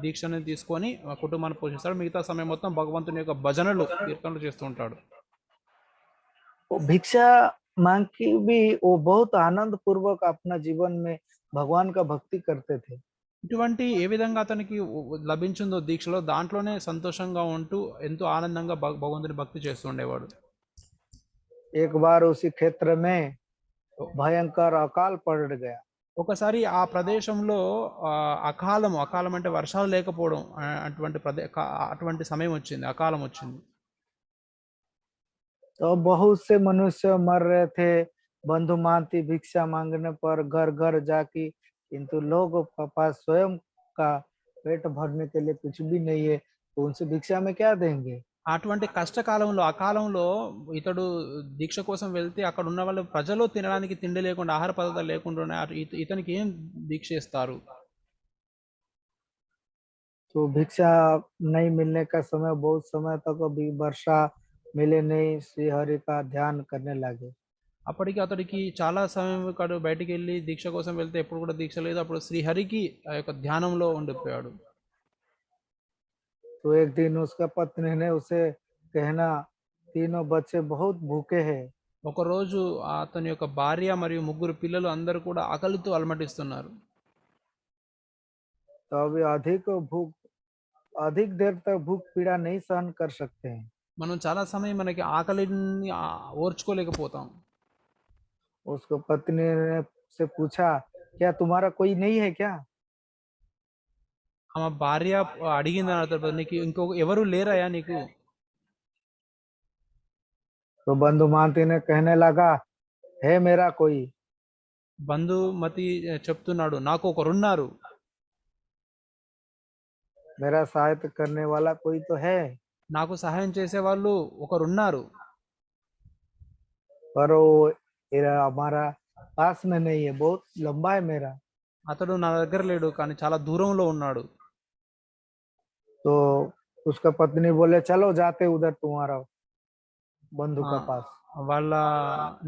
దీక్షని తీసుకొని కుటుంబాన్ని పోషిస్తాడు. మిగతా సమయం మొత్తం భగవంతుని యొక్క భజనలు, కీర్తనలు చేస్తూ ఉంటాడు. वो भिक्षा मांग के भी वो बहुत आनंद पूर्वक अपना जीवन में भगवान का भक्ति करते थे। ఇటువంటి ఏ విధంగా అతనికి లభించిందో దీక్షలో, దాంట్లోనే సంతోషంగా ఉంటూ ఎంతో ఆనందంగా భగవంతుని భక్తి చేస్తూ ఉండేవాడు. एक बार उसी क्षेत्र में భయంకర అకాల్ పड़ गया। ఒకసారి ఆ ప్రదేశంలో అకాలం అంటే వర్షాలు లేకపోవడం, అటువంటి సమయం వచ్చింది, అకాలం వచ్చింది. तो बहुत से मनुष्य मर रहे थे, बंधु मानती भिक्षा मांगने पर घर घर जाके, किंतु लोग के पास स्वयं का पेट भरने के लिए कुछ भी नहीं है, तो उनसे भिक्षा में क्या देंगे। అటువంటి కష్టకాలంలో, అకాలంలో ఇతడు దీక్ష కోసం వెళ్తే అక్కడ ఉన్న వాళ్ళు ప్రజలు తినడానికి తిండి లేకుండా, ఆహార పదార్థాలు లేకుండా ఇతనికి ఏం దీక్ష ఇస్తారు? तो भिक्षा नहीं मिलने का समय बहुत समय तक अभी वर्षा मिले नहीं, श्री हरि का ध्यान करने लगे। అప్పటికి అతడికి చాలా సమయం బయటికి వెళ్ళి దీక్ష కోసం వెళ్తే ఎప్పుడు కూడా దీక్ష లేదు. అప్పుడు శ్రీహరికి ఆ యొక్క ధ్యానంలో ఉండిపోయాడు. तो एक दिन उसका पत्नी ने उसे कहना, तीनों बच्चे बहुत भूखे हैं। ఒకరోజు అతని యొక్క భార్య మరియు ముగ్గురు పిల్లలు అందరూ కూడా ఆకలితో అలమటిస్తున్నారు. तो अभी अधिक देर तक भूख पीड़ा नहीं सहन कर सकते हैं। మనం చాలా సమయం మనకి ఆకలిని ఓర్చుకోలేకపోతాం. उसको पत्नी ने से पूछा, क्या तुम्हारा कोई नहीं है क्या। ఆమె భార్య అడిగింది అతడు, నీకు ఎవరు లేరయ్యా నీకు? तो बंधुमानती ने कहने लगा, है मेरा कोई। బంధుమతి చెప్తున్నాడు, నాకు ఒకరున్నారు, मेरा सहायता करने वाला कोई तो है, నాకు సహాయం చేసే వాళ్ళు ఒకరున్నారు, पर वो हमारा पास में नहीं है, बहुत लंबा है मेरा। అతడు నా దగ్గర లేడు, కానీ చాలా దూరంలో ఉన్నాడు. तो उसका पत्नी बोले, चलो जाते उधर तुम्हारा बंधु का पास।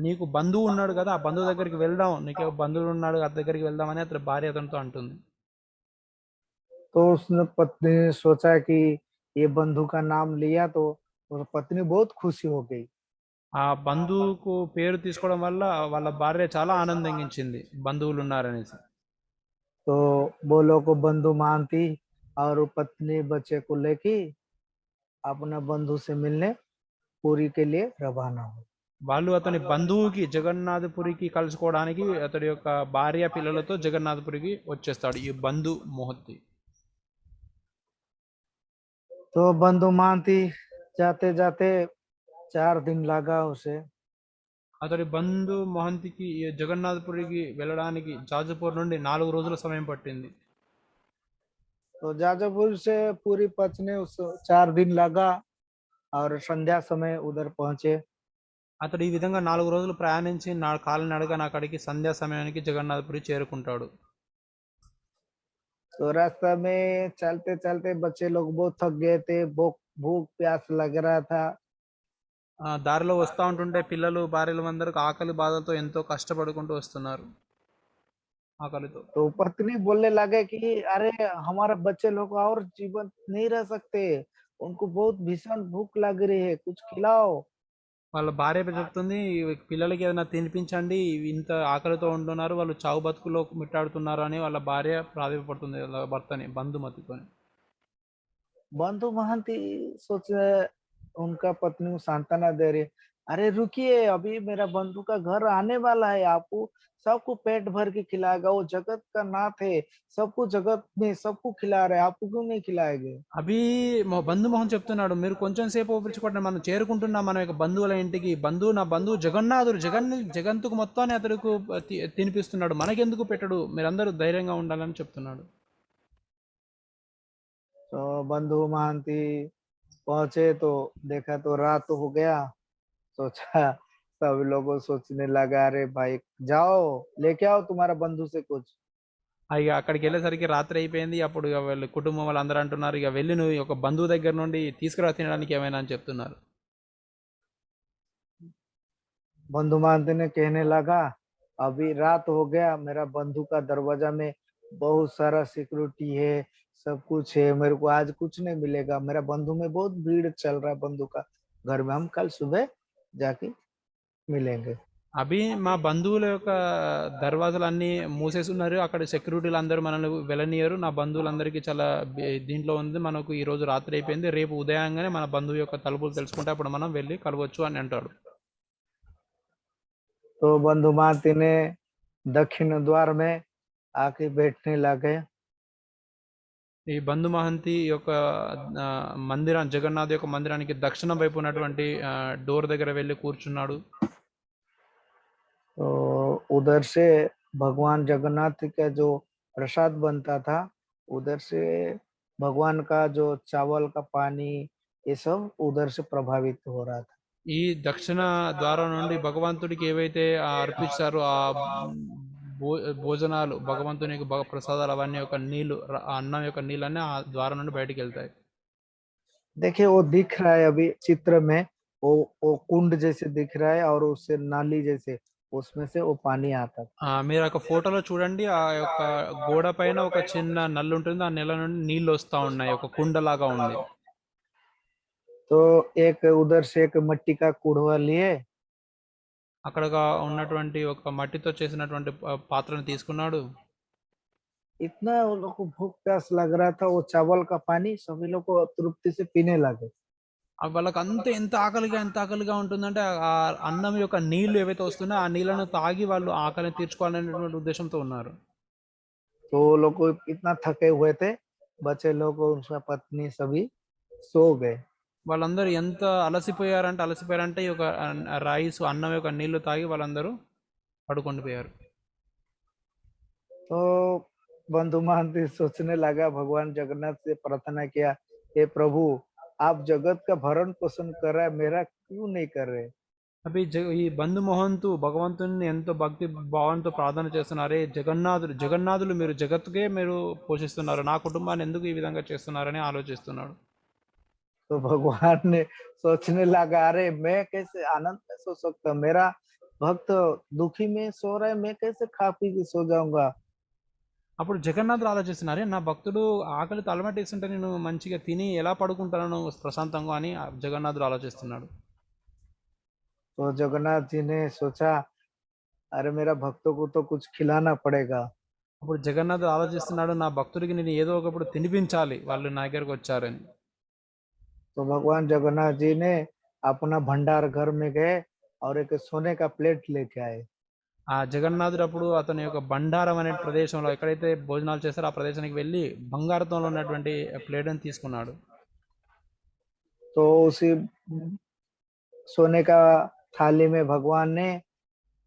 నీకు బంధువు ఉన్నాడు కదా, ఆ బంధువు దగ్గరికి వెళ్దాం, నీకు బంధువులు ఉన్నాడు, అతని దగ్గరికి వెళ్దామని అతని భార్య అతనితో అంటుంది. तो उसने पत्नी ने सोचा कि ये बंधु का नाम लिया तो पत्नी बहुत खुशी हो गई। ఆ బంధువుకు పేరు తీసుకోవడం వల్ల వాళ్ళ భార్య చాలా ఆనందించింది, బంధువులు ఉన్నారనేసి. तो वो लोग बंधु मानती और पत्नी बच्चे को लेके अपने बंधु से मिलने पूरी के लिए रवाना हो। వాళ్ళు అతని బంధువుకి జగన్నాథపురికి కలుసుకోవడానికి అతడి యొక్క భార్య పిల్లలతో జగన్నాథపురికి వచ్చేస్తాడు ఈ బంధు మోహత్తి. तो बंधु मानती जाते जाते 4 दिन लगा उसे। అతడి బంధు మోహంతికి జగన్నాథపురికి వెళ్ళడానికి జాజపూర్ నుండి 4 రోజుల సమయం పట్టింది. तो जाजपुर से पूरी पहुंचने उस 4 दिन लगा और संध्या समय उधर पहुंचे। అతడు ఈ విధంగా 4 రోజులు ప్రయాణించి కాలినడకన అక్కడికి సంధ్యా సమయానికి జగన్నాథపురి చేరుకుంటాడు. तो रास्ता में चलते चलते बच्चे लोग बहुत थक गए थे, भूख प्यास लग रहा था। దారిలో వస్తూ ఉంటుంటే పిల్లలు, భార్యలు అందరూ ఆకలి బాధలతో ఎంతో కష్టపడుకుంటూ వస్తున్నారు, ఆకలితో. तो पत्नी बोलने लगे कि अरे हमारे बच्चे लोग और जीवन नहीं रह सकते, उनको बहुत भीषण भूख लग रही है, कुछ खिलाओ। వాళ్ళ భార్య చెప్తుంది, పిల్లలకి ఏదైనా తినిపించండి, ఇంత ఆకలితో ఉంటున్నారు, వాళ్ళు చావు బతుకులో మిట్టాడుతున్నారు అని వాళ్ళ భార్య ప్రాధాన్యపడుతుంది భర్తని, బంధుమతితో. बंधु महंती सोच उनका पत्नी को सांत्वना दे रही, अरे रुकिए, अभी मेरा बंधु का घर आने वाला है, आपको सबको पेट भर के खिलाएगा, वो जगत का नाथ है, सबको जगत में सबको खिला रहे हैं, आपको क्यों नहीं खिलाएंगे? అభి బంధు మోహన్ చెప్తున్నాడు, మీరు కొంచెం సేపు ఓపించుకోండి, మనం చేరుకుంటున్నాం మన యొక్క బంధువుల ఇంటికి. నా బంధువు జగన్నాథుడు, జగంతుకు మొత్తాన్ని అతడుకు తినిపిస్తున్నాడు, మనకెందుకు పెట్టడు, మీరందరూ ధైర్యంగా ఉండాలని చెప్తున్నాడు. तो बंधु महांती पहुंचे तो देखा तो रात हो गया। सोचा, सब लोगों सोचने लगा, अरे भाई जाओ लेके आओ तुम्हारा बंधु से कुछ। ఇక అక్కడికి వెళ్ళేసరికి రాత్రి అయిపోయింది. అప్పుడు ఇక వీళ్ళ కుటుంబం వాళ్ళందరూ అంటున్నారు, ఇక వెళ్ళి నువ్వు ఒక బంధువు దగ్గర నుండి తీసుకురా తినడానికి ఏమైనా అని చెప్తున్నారు. बंधु महांती ने कहने लगा, अभी रात हो गया, मेरा बंधु का दरवाजा में बहुत सारा सिक्योरिटी है, सब कुछ है, मेरे को आज कुछ नहीं मिलेगा, मेरा बंधु में बहुत भीड़ चल रहा है बंधु का घर में, हम कल सुबह जाके मिलेंगे। అభి మా బంధువుల యొక్క దర్వాజాలన్నీ మూసేసి ఉన్నారు, అక్కడ సెక్యూరిటీలు అందరూ మనల్ని వెళ్ళనియరు, నా బంధువులందరికీ చాలా దీంట్లో ఉంది, మనకు ఈ రోజు రాత్రి అయిపోయింది, రేపు ఉదయంగానే మన బంధువు యొక్క తలుపులు తెలుసుకుంటే అప్పుడు మనం వెళ్ళి కలవచ్చు అని అంటాడు. तो बंधु महांती ने दक्षिण द्वार में आके बैठने लगे। ఈ బంధు మహంతి యొక్క జగన్నాథ్ యొక్క మందిరానికి దక్షిణం వైపు ఉన్నటువంటి డోర్ దగ్గర వెళ్ళి కూర్చున్నాడు. तो उधर से भगवान जगन्नाथ का जो प्रसाद बनता था, उधर से भगवान का जो चावल का पानी, ये सब उधर से प्रभावित हो रहा था। ఈ దక్షిణ ద్వారం నుండి భగవంతుడికి ఏవైతే అర్పించారో ఆ భోజనాలు, భగవంతునికి ప్రసాదాలు, అవన్నీ యొక్క నీళ్లు, అన్నం యొక్క నీళ్ళన్నీ ఆ ద్వారం నుండి బయటికి వెళ్తాయి. देखिए वो दिख रहा है अभी चित्र में, वो कुंड जैसे दिख रहा है और उससे नाली जैसे उसमें से वो पानी आता है। మీరు ఒక ఫోటోలో చూడండి, ఆ యొక్క గోడ పైన ఒక చిన్న నల్లు ఉంటుంది, ఆ నెల నుండి నీళ్లు వస్తా ఉన్నాయి, ఒక కుండలాగా ఉంది. तो एक उधर से एक मट्टी का कुड़वा लिए, అక్కడ ఉన్నటువంటి ఒక మట్టితో చేసినటువంటి పాత్రను తీసుకున్నాడు. इतना वो लोग को भूख प्यास लग रहा था, वो चावल का पानी सभी लोग को तृप्ति से पीने लगे। వాళ్ళకి ఎంత ఆకలిగా ఉంటుందంటే ఆ అన్నం యొక్క నీళ్లు ఏవైతే వస్తున్నాయో ఆ నీళ్లను తాగి వాళ్ళు ఆకలిని తీర్చుకోవాలనేటువంటి ఉద్దేశంతో ఉన్నారు. तो वो लोग को इतना थके हुए थे, बच्चे लोग उनका पत्नी सभी सो गए। వాళ్ళందరూ ఎంత అలసిపోయారంటే ఈ యొక్క రైస్, అన్నం యొక్క నీళ్లు తాగి వాళ్ళందరూ పడుకొని పోయారు. तो बंधु महांती सोचने लगा, भगवान जगन्नाथ से प्रार्थना किया, हे प्रभु आप जगत का भरण पोषण कर रहे हैं, मेरा क्यों नहीं कर रहे? అవి ఈ బంధు మోహంతు భగవంతుని ఎంతో భక్తి భావంతో ప్రార్థన చేస్తున్నారే, జగన్నాథులు మీరు జగత్తుకే మీరు పోషిస్తున్నారు, నా కుటుంబాన్ని ఎందుకు ఈ విధంగా చేస్తున్నారని ఆలోచిస్తున్నాడు. तो भगवान ने सोचने लगा, अरे मैं कैसे आनंद में सो सकता, मेरा भक्त दुखी में सो रहा है, मैं कैसे खा पी के सो जाऊंगा? అప్పుడు జగన్నాథుడు ఆలోచిస్తున్నారే, నా భక్తుడు ఆకలి తలమట్టేస్తుంటే నేను మంచిగా తిని ఎలా పడుకుంటాను ప్రశాంతంగా అని జగన్నాథుడు ఆలోచిస్తున్నాడు. तो जगन्नाथ जी ने सोचा, अरे मेरा भक्तों को तो कुछ खिलाना पड़ेगा। అప్పుడు జగన్నాథుడు ఆలోచిస్తున్నాడు, నా భక్తుడికి నేను ఏదో ఒకప్పుడు తినిపించాలి, వాళ్ళు నా దగ్గరకు వచ్చారని. तो भगवान जगन्नाथ जी ने अपना भंडार घर में गए और एक सोने का प्लेट लेके आए। ఆ జగన్నాథుడు అప్పుడు అతని యొక్క బండారం అనే ప్రదేశంలో ఎక్కడైతే భోజనాలు చేస్తారో ఆ ప్రదేశానికి వెళ్ళి బంగారంతో ఉన్నటువంటి ప్లేట్ని తీసుకున్నాడు. तो उसी सोने का थाली में भगवान ने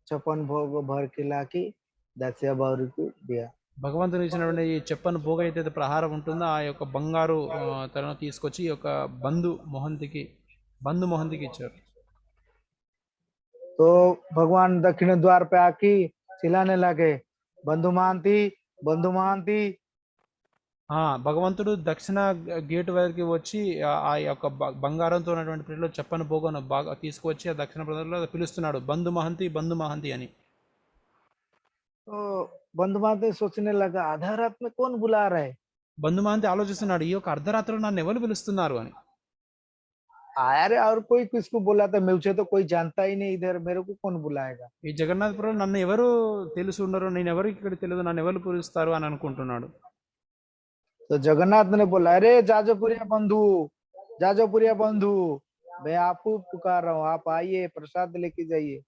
56 भोग भर खिला के दसिया बावरी को दिया। భగవంతుని ఇచ్చినటువంటి ఈ చెప్పని భోగ అయితే ప్రహారం ఉంటుందో ఆ యొక్క బంగారు తలను తీసుకొచ్చి ఈ యొక్క బంధు మొహంతికి ఇచ్చారు. तो भगवान दक्षिण द्वार पे आके चिल्लाने लगे, बंधु महांती, बंधु महांती। భగవంతుడు దక్షిణ గేట్ వరకు వచ్చి ఆ యొక్క బంగారంతో ఉన్నటువంటి ప్లేట్లో చెప్పని భోగను బాగా తీసుకువచ్చి ఆ దక్షిణ ప్రదేశంలో పిలుస్తున్నాడు, బంధు మహంతి అని. तो बंधु महांती सोचने लगा, आधा रात में कौन बुला रहा है? బంధు మహంతి ఆలోచిస్తున్నాడు, ఈ యొక్క అర్ధరాత్రిలో నన్ను ఎవరు పిలుస్తున్నారు అని. अरे और कोई किसको बुला था, मुझे तो कोई जानता ही नहीं, इधर मेरे को कौन बुलाएगा? ఈ జగన్నాథపురం నన్ను ఎవరు తెలుసు ఉండరు, నేను ఎవరు ఇక్కడ తెలియదు, నన్ను ఎవరు పిలుస్తారు అని అనుకుంటున్నాడు. तो जगन्नाथ ने बोला, अरे जाजपुरिया बंधु मैं आपको पुकार रहा हूँ, आप आइए प्रसाद लेके जाइए।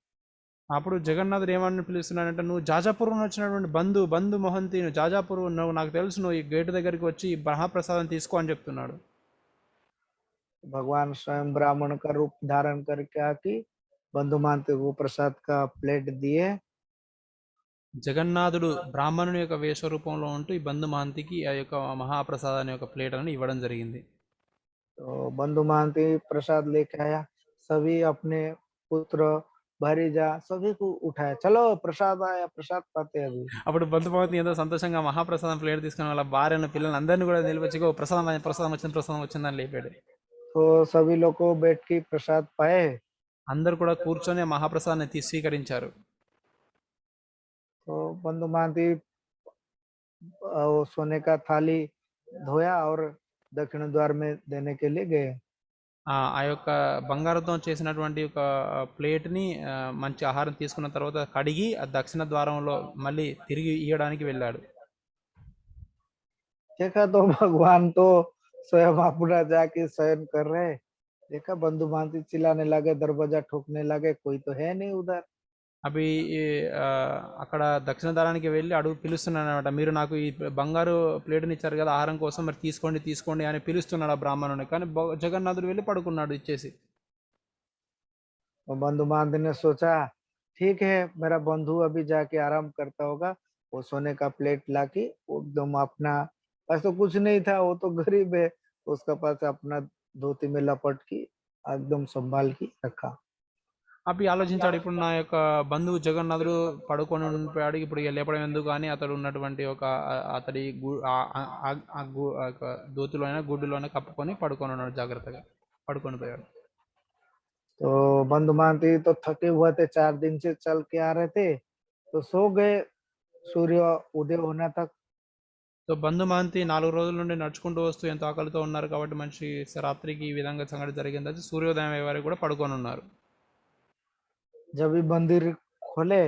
అప్పుడు జగన్నాథుడు ఏమని పిలుస్తున్నాడంటే, నువ్వు జాజాపురం వచ్చినటువంటి బంధు మొహంతి, నువ్వు జాజాపురం, నువ్వు నాకు తెలుసు, నువ్వు ఈ గేటు దగ్గరికి వచ్చి ఈ మహాప్రసాదం తీసుకో అని చెప్తున్నాడు. भगवान स्वयं ब्राह्मण का रूप धारण करके आके बंधु मानते को प्रसाद का प्लेट दिए। జగన్నాథుడు బ్రాహ్మణుని యొక్క వేషరూపంలో ఉంటూ ఈ బంధు మహంతికి ఆ యొక్క మహాప్రసాదాన్ని యొక్క ప్లేట్ అని ఇవ్వడం జరిగింది. तो बंधु महांति प्रसाद लेके आया, सभी अपने पुत्र भरीजा सभी को उठाया, चलो प्रसाद आया, प्रसाद पाते हैं अभी। అప్పుడు బంధు మహంతి ఎంతో సంతోషంగా మహాప్రసాదం ప్లేట్ తీసుకుని వాళ్ళ భార్యను పిల్లల్ని అందరినీ కూడా నిలిపించి, "ఓ ప్రసాదం వచ్చిందని లేపాడు. तो सभी लोग को बैठ के प्रसाद पाए। అందరూ కూడా కూర్చొని ఆ మహాప్రసాదాన్ని స్వీకరించారు. तो बंधु महांति वो सोने का थाली धोया और दक्षिण द्वार में देने के लिए गए। ఆ యొక్క బంగారంతో చేసినటువంటి ఒక ప్లేట్‌ని మంచి ఆహారం తీసుకున్న తర్వాత కడిగి ఆ దక్షిణ ద్వారంలో మళ్ళీ తిరిగి ఇయ్యడానికి వెళ్ళాడు. देखा तो भगवान तो स्वयं अपना जाके शयन कर रहे। देखा बंधु भांति चिल्लाने लगे, दरवाजा ठोकने लगे, कोई तो है नहीं उधर। అవి అక్కడ దక్షిణ ద్వారానికి వెళ్ళి పిలుస్తున్నాడనమాట. "మీరు నాకు ఈ బంగారు ప్లేట్‌ని ఇచ్చారు కదా ఆహారం కోసం, మరి తీసుకోండి అని పిలుస్తున్నాడు ఆ బ్రాహ్మణుడిని. కానీ జగన్నాథుడు వెళ్ళి పడుకున్నాడు ఇచ్చేసి. वो बंधु भांति ने सोचा ठीक है, मेरा बंधु अभी जाके आराम करता होगा। वो सोने का प्लेट लाके वो एकदम अपना पास तो कुछ नहीं था, वो तो गरीब है, उसका पास अपना धोती में लपट के एकदम संभाल के रखा। అప్పుడు ఆలోచించాడు, ఇప్పుడు నా యొక్క బంధువు జగన్నాథుడు పడుకొని ఉండిపోయాడు, ఇప్పుడు ఇక లేపడం ఎందుకు అని అతడు ఉన్నటువంటి ఒక అతడి దోతిలోనే గుడ్డులోనే కప్పుకొని పడుకొని ఉన్నాడు, జాగ్రత్తగా పడుకొని పోయాడు. तो बंधु भांति तो थके हुए थे, 4 दिन से चल के आ रहे थे, तो सो गए सूर्य उदय होने तक। సో బంధు మహంతి 4 రోజుల నుండి నడుచుకుంటూ వస్తూ ఎంతో ఆకలితో ఉన్నారు కాబట్టి మంచి రాత్రికి ఈ విధంగా సంగతి జరిగింది. సూర్యోదయం అయ్యే వరకు కూడా పడుకొని ఉన్నారు. जब भी मंदिर खोले,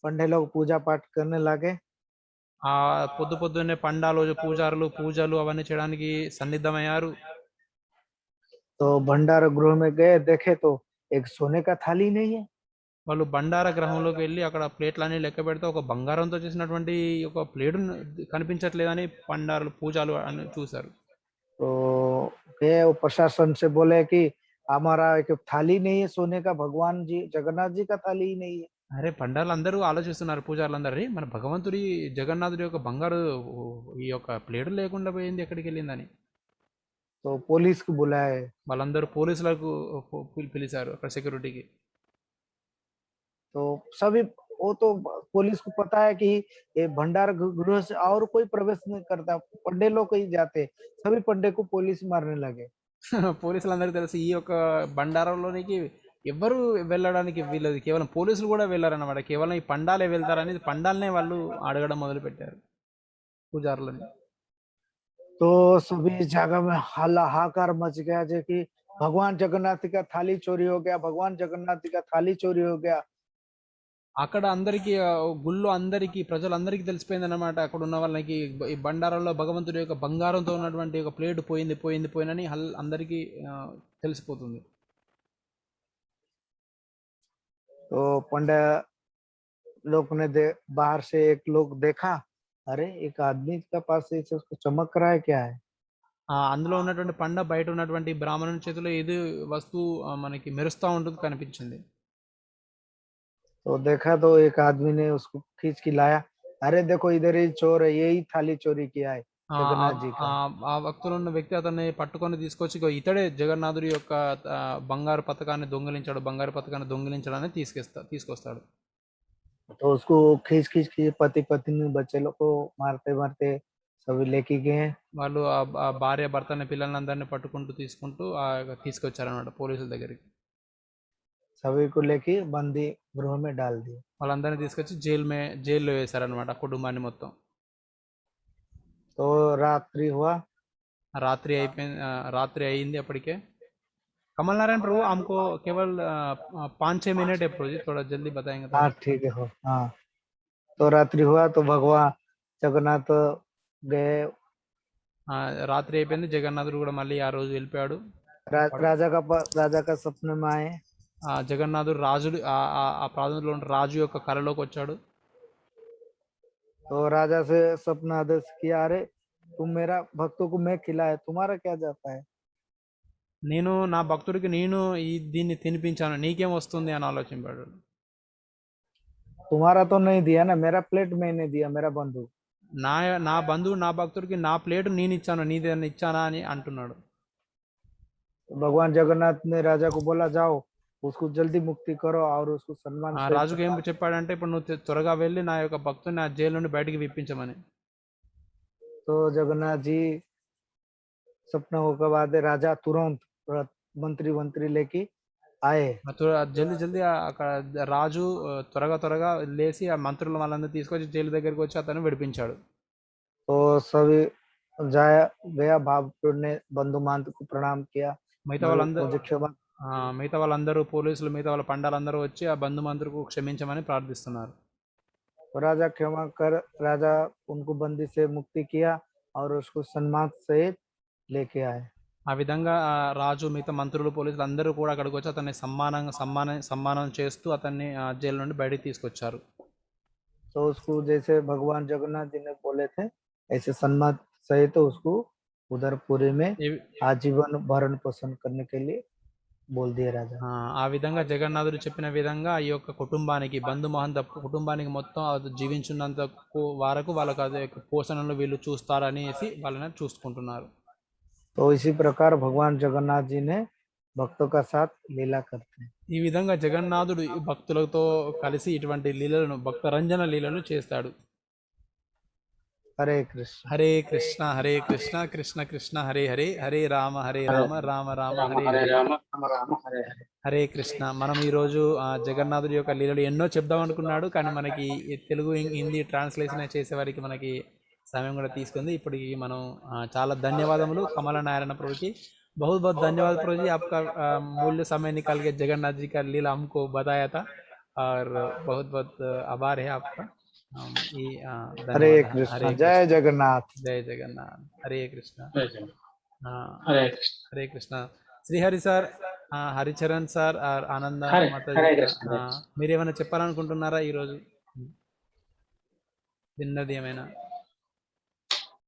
पंडे लोग पूजा पाठ करने लगे। ఆ పొద్దున్నే పండాలు పూజలు అవన్నీ చేయడానికి సన్నిద్ధమయ్యారు. तो भंडार गृह में गए, देखे तो एक सोने का थाली नहीं है। వాళ్ళు బండార గ్రహంలోకి వెళ్ళి అక్కడ ప్లేట్లన్నీ లెక్క పెడితే ఒక బంగారంతో చేసినటువంటి ఒక ప్లేటు కనిపించట్లేదని పూజలు అని చూశారు. तो गए वो प्रशासन से बोले कि हमारा एक थाली नहीं है सोने का, भगवान जी जगन्नाथ जी का थाली ही नहीं है। అరే పండారులు అందరూ ఆలోచిస్తున్నారు, పూజారులందరూ, మన భగవంతుడి జగన్నాథుడి యొక్క బంగారు ఈ యొక్క ప్లేటు లేకుండా పోయింది, ఎక్కడికి వెళ్ళిందని. तो पुलिस को बुलाए। వాళ్ళందరూ పోలీసులకు పిలిచారు అక్కడ సెక్యూరిటీకి. तो सभी वो तो पुलिस को पता है कि ये भंडार गृह से और कोई प्रवेश नहीं करता, पंडे लोग ही जाते, सभी पंडे को पुलिस मारने लगे। పోలీసులందరికీ తెలుసు ఈ యొక్క బండారంలోనికి ఎవ్వరు వెళ్ళడానికి వీళ్ళది, కేవలం పోలీసులు కూడా వెళ్ళారన్నమాట, కేవలం ఈ పండాలే వెళ్తారని పండాలనే వాళ్ళు అడగడం మొదలు పెట్టారు పూజారులని. तो सभी जगह में हाहाकार मच गया, जो कि भगवान जगन्नाथ का थाली चोरी हो गया, भगवान जगन्नाथ का थाली चोरी हो गया। అక్కడ అందరికీ గుళ్ళో అందరికీ ప్రజలందరికీ తెలిసిపోయింది అనమాట, అక్కడ ఉన్న వాళ్ళకి ఈ బండారంలో భగవంతుడి యొక్క బంగారంతో ఉన్నటువంటి ఒక ప్లేట్ పోయిందని అందరికీ తెలిసిపోతుంది. तो पंडा लोग ने बाहर से एक लोग देखा, अरे एक आदमी का पास ऐसे उसको चमक रहा है, क्या है? అందులో ఉన్నటువంటి పండ బయట ఉన్నటువంటి బ్రాహ్మణుని చేతిలో ఏది వస్తువు మనకి మెరుస్తూ ఉంటుంది కనిపించింది. तो देखा तो एक आदमी ने उसको खींच के लाया, अरे देखो इधर ही चोर है, यही थाली चोरी किया है जगन्नाथ जी का। ఆ భక్తులు ఉన్న వ్యక్తి అతన్ని పట్టుకొని తీసుకొచ్చి, "ఇగో ఇతడే జగన్నాథుడి యొక్క బంగారు పతకాన్ని దొంగిలించడాన్ని తీసుకొస్తాడు. तो उसको खींच खींच के पति पत्नी बच्चे लोग को मारते मारते सभी लेके गए। వాళ్ళు ఆ భార్య భర్తని పిల్లలందరినీ పట్టుకుంటూ తీసుకుంటూ తీసుకొచ్చారనమాట పోలీసుల దగ్గరికి. सभी को लेके बंदी गृह में डाल दिए। వాళ్ళందరినీ తీసుకొచ్చి జైల్లో వేశారనమాట ఆ కుటుంబాన్ని మొత్తం. तो रात्रि हुआ। రాత్రి అయింది అప్పటికే. कमल नारायण प्रभु, हमको केवल 5-6 मिनट है प्रभु जी, थोड़ा जल्दी बताएंगे तो। हाँ ठीक है, हो हाँ। तो रात्रि हुआ तो भगवान जगन्नाथ गए। రాత్రి అయిపోయింది, జగన్నాథుడు కూడా మళ్ళీ ఆ రోజు వెళ్ళిపోయాడు. राजा का सपने में आए। ఆ జగన్నాథుడు రాజుడు ఆ ప్రాంతంలో ఉన్న రాజు యొక్క కలలోకి వచ్చాడు. तो राजा से सपना आदेश किया, अरे तुम मेरा भक्तों को मैं खिलाए, तुम्हारा क्या जाता है। నేను నా భక్తుడికి నేను దీన్ని తినిపించాను, నీకేం వస్తుంది అని ఆలోచించాడు. तुम्हारा तो नहीं दिया ना, मेरा प्लेट मैंने दिया, मेरा बंधु। నా నా బంధువు నా భక్తుడికి నా ప్లేటు నేను ఇచ్చాను, నీదేనా ఇచ్చానా అని అంటున్నాడు. भगवान जगन्नाथ ने राजा को बोला, जाओ उसको जल्दी मुक्ति करो और उसको सम्मान ఆ से। రాజుకి ఏం చెప్పాడంటే, ఇప్పుడు నువ్వు త్వరగా వెళ్ళి నా యొక్క భక్తుని ఆ జైలు నుండి బయటికి విప్పించమని. तो जगन्नाथ जी सपना होकर बाद राजा तुरंत मंत्री मंत्री लेके आए। జల్దీ జల్దీ అక్కడ రాజు త్వరగా లేచి ఆ మంత్రుల వాళ్ళందరూ తీసుకొచ్చి జైలు దగ్గరికి వచ్చి అతను విడిపించాడు. तो सभी जाया गया, भावपुर ने बंधु महंत को प्रणाम किया, మిగతా मुझे क्षमा। వాళ్ళందరూ పోలీసులు, మిగతా వాళ్ళ పండాలందరూ వచ్చి ఆ బంధుమంత్రులకు క్షమించమని ప్రార్థిస్తున్నారు. तो राजा क्षमा कर, राजा उनको बंदी से मुक्ति किया और उसको सम्मान सहित लेके आए। ఆ విధంగా ఆ రాజు, మిగతా మంత్రులు, పోలీసులు అందరూ కూడా అక్కడికి వచ్చి అతన్ని సమ్మానం చేస్తూ అతన్ని జైలు నుండి బయటికి తీసుకొచ్చారు. तो उसको जैसे भगवान जगन्नाथ जी ने बोले थे ऐसे सम्मान सहित तो उसको उधर पुरी में आजीवन भरण पोषण करने के लिए बोल दिया राजा। ఆ విధంగా జగన్నాథుడు చెప్పిన విధంగా ఈ యొక్క కుటుంబానికి, బంధు మహంత కుటుంబానికి మొత్తం అది జీవించున్నంత వరకు వాళ్ళకి అదే పోషణలు వీళ్ళు చూస్తారనేసి వాళ్ళని చూసుకుంటున్నారు. तो इसी प्रकार भगवान जगन्नाथ जी ने भक्तों का साथ लीला करते हैं। ఈ విధంగా జగన్నాథుడు ఈ భక్తులతో కలిసి ఇటువంటి లీలలను, భక్త రంజన లీలలు చేస్తాడు. हरे कृष्ण హరే కృష్ణ హరే కృష్ణ కృష్ణ కృష్ణ హరే హరే, హరే రామ రామ రామ హరే హరే. राम राम हरे हरे। హరే కృష్ణ. మనం ఈరోజు జగన్నాథుడి యొక్క లీలలు ఎన్నో చెప్దాం అనుకున్నాడు, కానీ మనకి ఈ తెలుగు హిందీ ట్రాన్స్లేషన్ చేసేవారికి మనకి సమయం కూడా తీసుకుంది. ఇప్పటికి మనం చాలా ధన్యవాదములు కమల నారాయణ ప్రభుకి. बहुत बहुत धन्यवाद प्रभु जी, आपका मूल्य समय निकाल के जगन्नाथ जी का लीला हमको बताया था, और बहुत बहुत आभार है आपका। हरे कृष्ण, जय जगन्नाथ। जय जगन्नाथ, हरे कृष्ण। हरे कृष्ण। हरे कृष्ण। శ్రీహరి సార్, హరిచరణ్ సార్, ఆనంద మీరేమైనా చెప్పాలనుకుంటున్నారా ఈరోజు? విన్నది ఏమైనా?